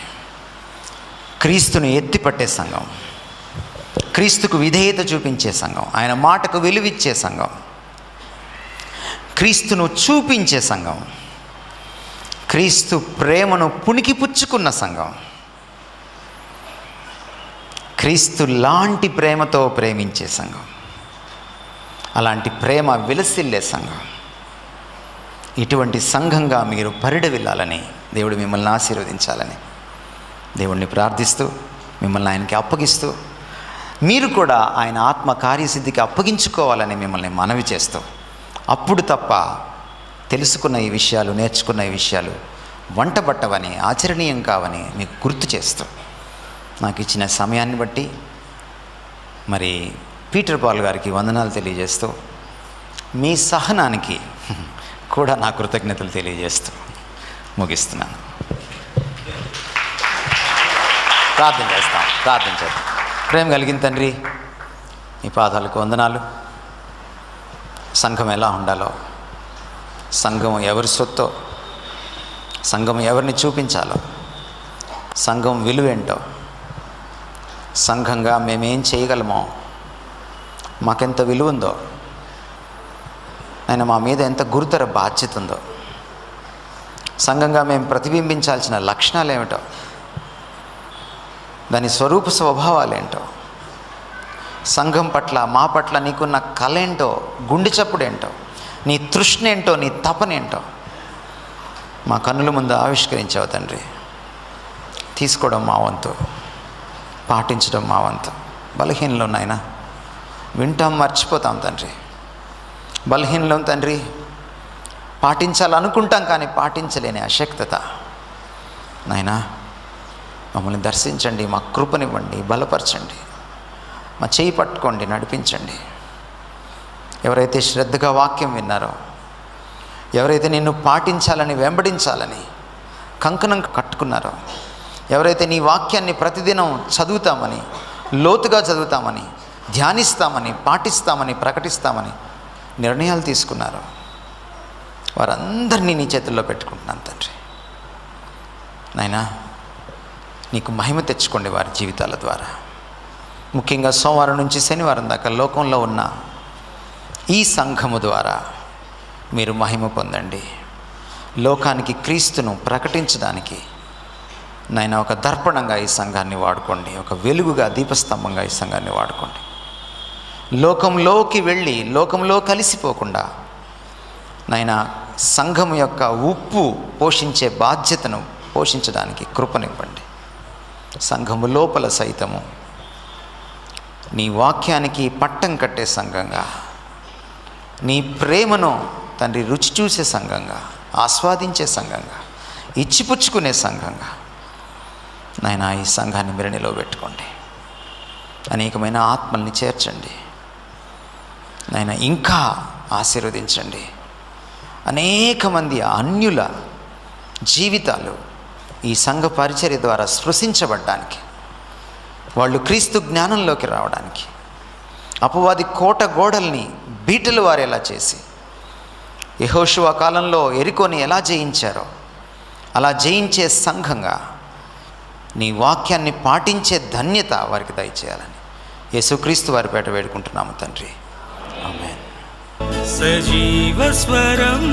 క్రీస్తును ఎత్తిపట్టే సంఘం, క్రీస్తుకు విధేయత చూపించే సంఘం, ఆయన మాటకు విలువిచ్చే సంఘం, క్రీస్తును చూపించే సంఘం, క్రీస్తు ప్రేమను పుణికిపుచ్చుకున్న సంఘం, క్రీస్తు లాంటి ప్రేమతో ప్రేమించే సంఘం, అలాంటి ప్రేమ విలసిల్లే సంఘం, ఇటువంటి సంఘంగా మీరు పరిడవిల్లాలని దేవుడు మిమ్మల్ని ఆశీర్వదించాలని దేవుణ్ణి ప్రార్థిస్తూ, మిమ్మల్ని ఆయనకి అప్పగిస్తూ, మీరు కూడా ఆయన ఆత్మ కార్యసిద్ధికి అప్పగించుకోవాలని మిమ్మల్ని మనవి చేస్తూ, అప్పుడు తప్ప తెలుసుకున్న ఈ విషయాలు, నేర్చుకున్న ఈ విషయాలు వంటబట్టవని, ఆచరణీయం కావని మీకు గుర్తు చేస్తూ, నాకు ఇచ్చిన సమయాన్ని బట్టి మరి పీటర్ పాల్ గారికి వందనాలు తెలియజేస్తూ, మీ సహనానికి కూడా నా కృతజ్ఞతలు తెలియజేస్తూ ముగిస్తున్నాను. ప్రార్థన చేద్దాం. ప్రేమ కలిగిన తండ్రి, ఈ పాదాలకు వందనాలు. సంఘం ఎలా ఉండాలో, సంఘం ఎవరి సొత్తో, సంఘం ఎవరిని చూపించాలో, సంఘం విలువేంటో, సంఘంగా మేమేం చేయగలమో, మాకెంత విలువ ఉందో, ఆయన మా మీద ఎంత గురుతర బాధ్యత ఉందో, సంఘంగా మేము ప్రతిబింబించాల్సిన లక్షణాలు ఏమిటో, దాని స్వరూప స్వభావాలేంటో, సంఘం పట్ల, మా పట్ల నీకున్న కళ ఏంటో, గుండె చప్పుడేంటో, నీ తృష్ణ ఏంటో, నీ తపనేంటో మా కన్నుల ముందు ఆవిష్కరించావు తండ్రి. తీసుకోవడం మా వంతు, పాటించడం మా వంతు. బలహీనలో నాయన వింటాం, మర్చిపోతాం తండ్రి. బలహీనలో తండ్రి, పాటించాలనుకుంటాం కానీ పాటించలేని అశక్తత నాయనా, మమ్మల్ని దర్శించండి, మా కృపనివ్వండి, బలపరచండి, మా చేయి పట్టుకోండి, నడిపించండి. ఎవరైతే శ్రద్ధగా వాక్యం విన్నారో, ఎవరైతే నిన్ను పాటించాలని, వెంబడించాలని కంకణం కట్టుకున్నారో, ఎవరైతే నీ వాక్యాన్ని ప్రతిదినం చదువుతామని, లోతుగా చదువుతామని, ధ్యానిస్తామని, పాటిస్తామని, ప్రకటిస్తామని నిర్ణయాలు తీసుకున్నారో, వారందరినీ నీ చేతుల్లో పెట్టుకుంటున్నాను తండ్రి. నాయనా, నీకు మహిమ తెచ్చుకోండి వారి జీవితాల ద్వారా. ముఖ్యంగా సోమవారం నుంచి శనివారం దాకా లోకంలో ఉన్న ఈ సంఘము ద్వారా మీరు మహిమ పొందండి. లోకానికి క్రీస్తును ప్రకటించడానికి నాయన ఒక దర్పణంగా ఈ సంఘాన్ని వాడుకోండి, ఒక వెలుగుగా, దీపస్తంభంగా ఈ సంఘాన్ని వాడుకోండి. లోకంలోకి వెళ్ళి లోకంలో కలిసిపోకుండా నాయన సంఘం యొక్క ఉప్పు పోషించే బాధ్యతను పోషించడానికి కృపనివ్వండి. సంఘము లోపల సైతము నీ వాక్యానికి పట్టం కట్టే సంఘంగా, నీ ప్రేమను తండ్రి రుచి చూసే సంఘంగా, ఆస్వాదించే సంఘంగా, ఇచ్చిపుచ్చుకునే సంఘంగా నాయన ఈ సంఘాన్ని మీరు నిలవబెట్టుకోండి. అనేకమైన ఆత్మల్ని చేర్చండి నాయన, ఇంకా ఆశీర్వదించండి. అనేక మంది అన్యుల జీవితాలు ఈ సంఘ పరిచర్య ద్వారా స్పృశించబడ్డానికి, వాళ్ళు క్రీస్తు జ్ఞానంలోకి రావడానికి, అపవాది కోట గోడల్ని బీటలు వారేలా చేసి యెహోషువ కాలంలో యెరికోని ఎలా జయించారో అలా జయించే సంఘంగా నీ వాక్యాన్ని పాటించే ధన్యత వారికి దయచేయాలని యేసుక్రీస్తు వారి పేట వేడుకుంటున్నాము తండ్రి. ఆమేన్. సజీవ స్వరం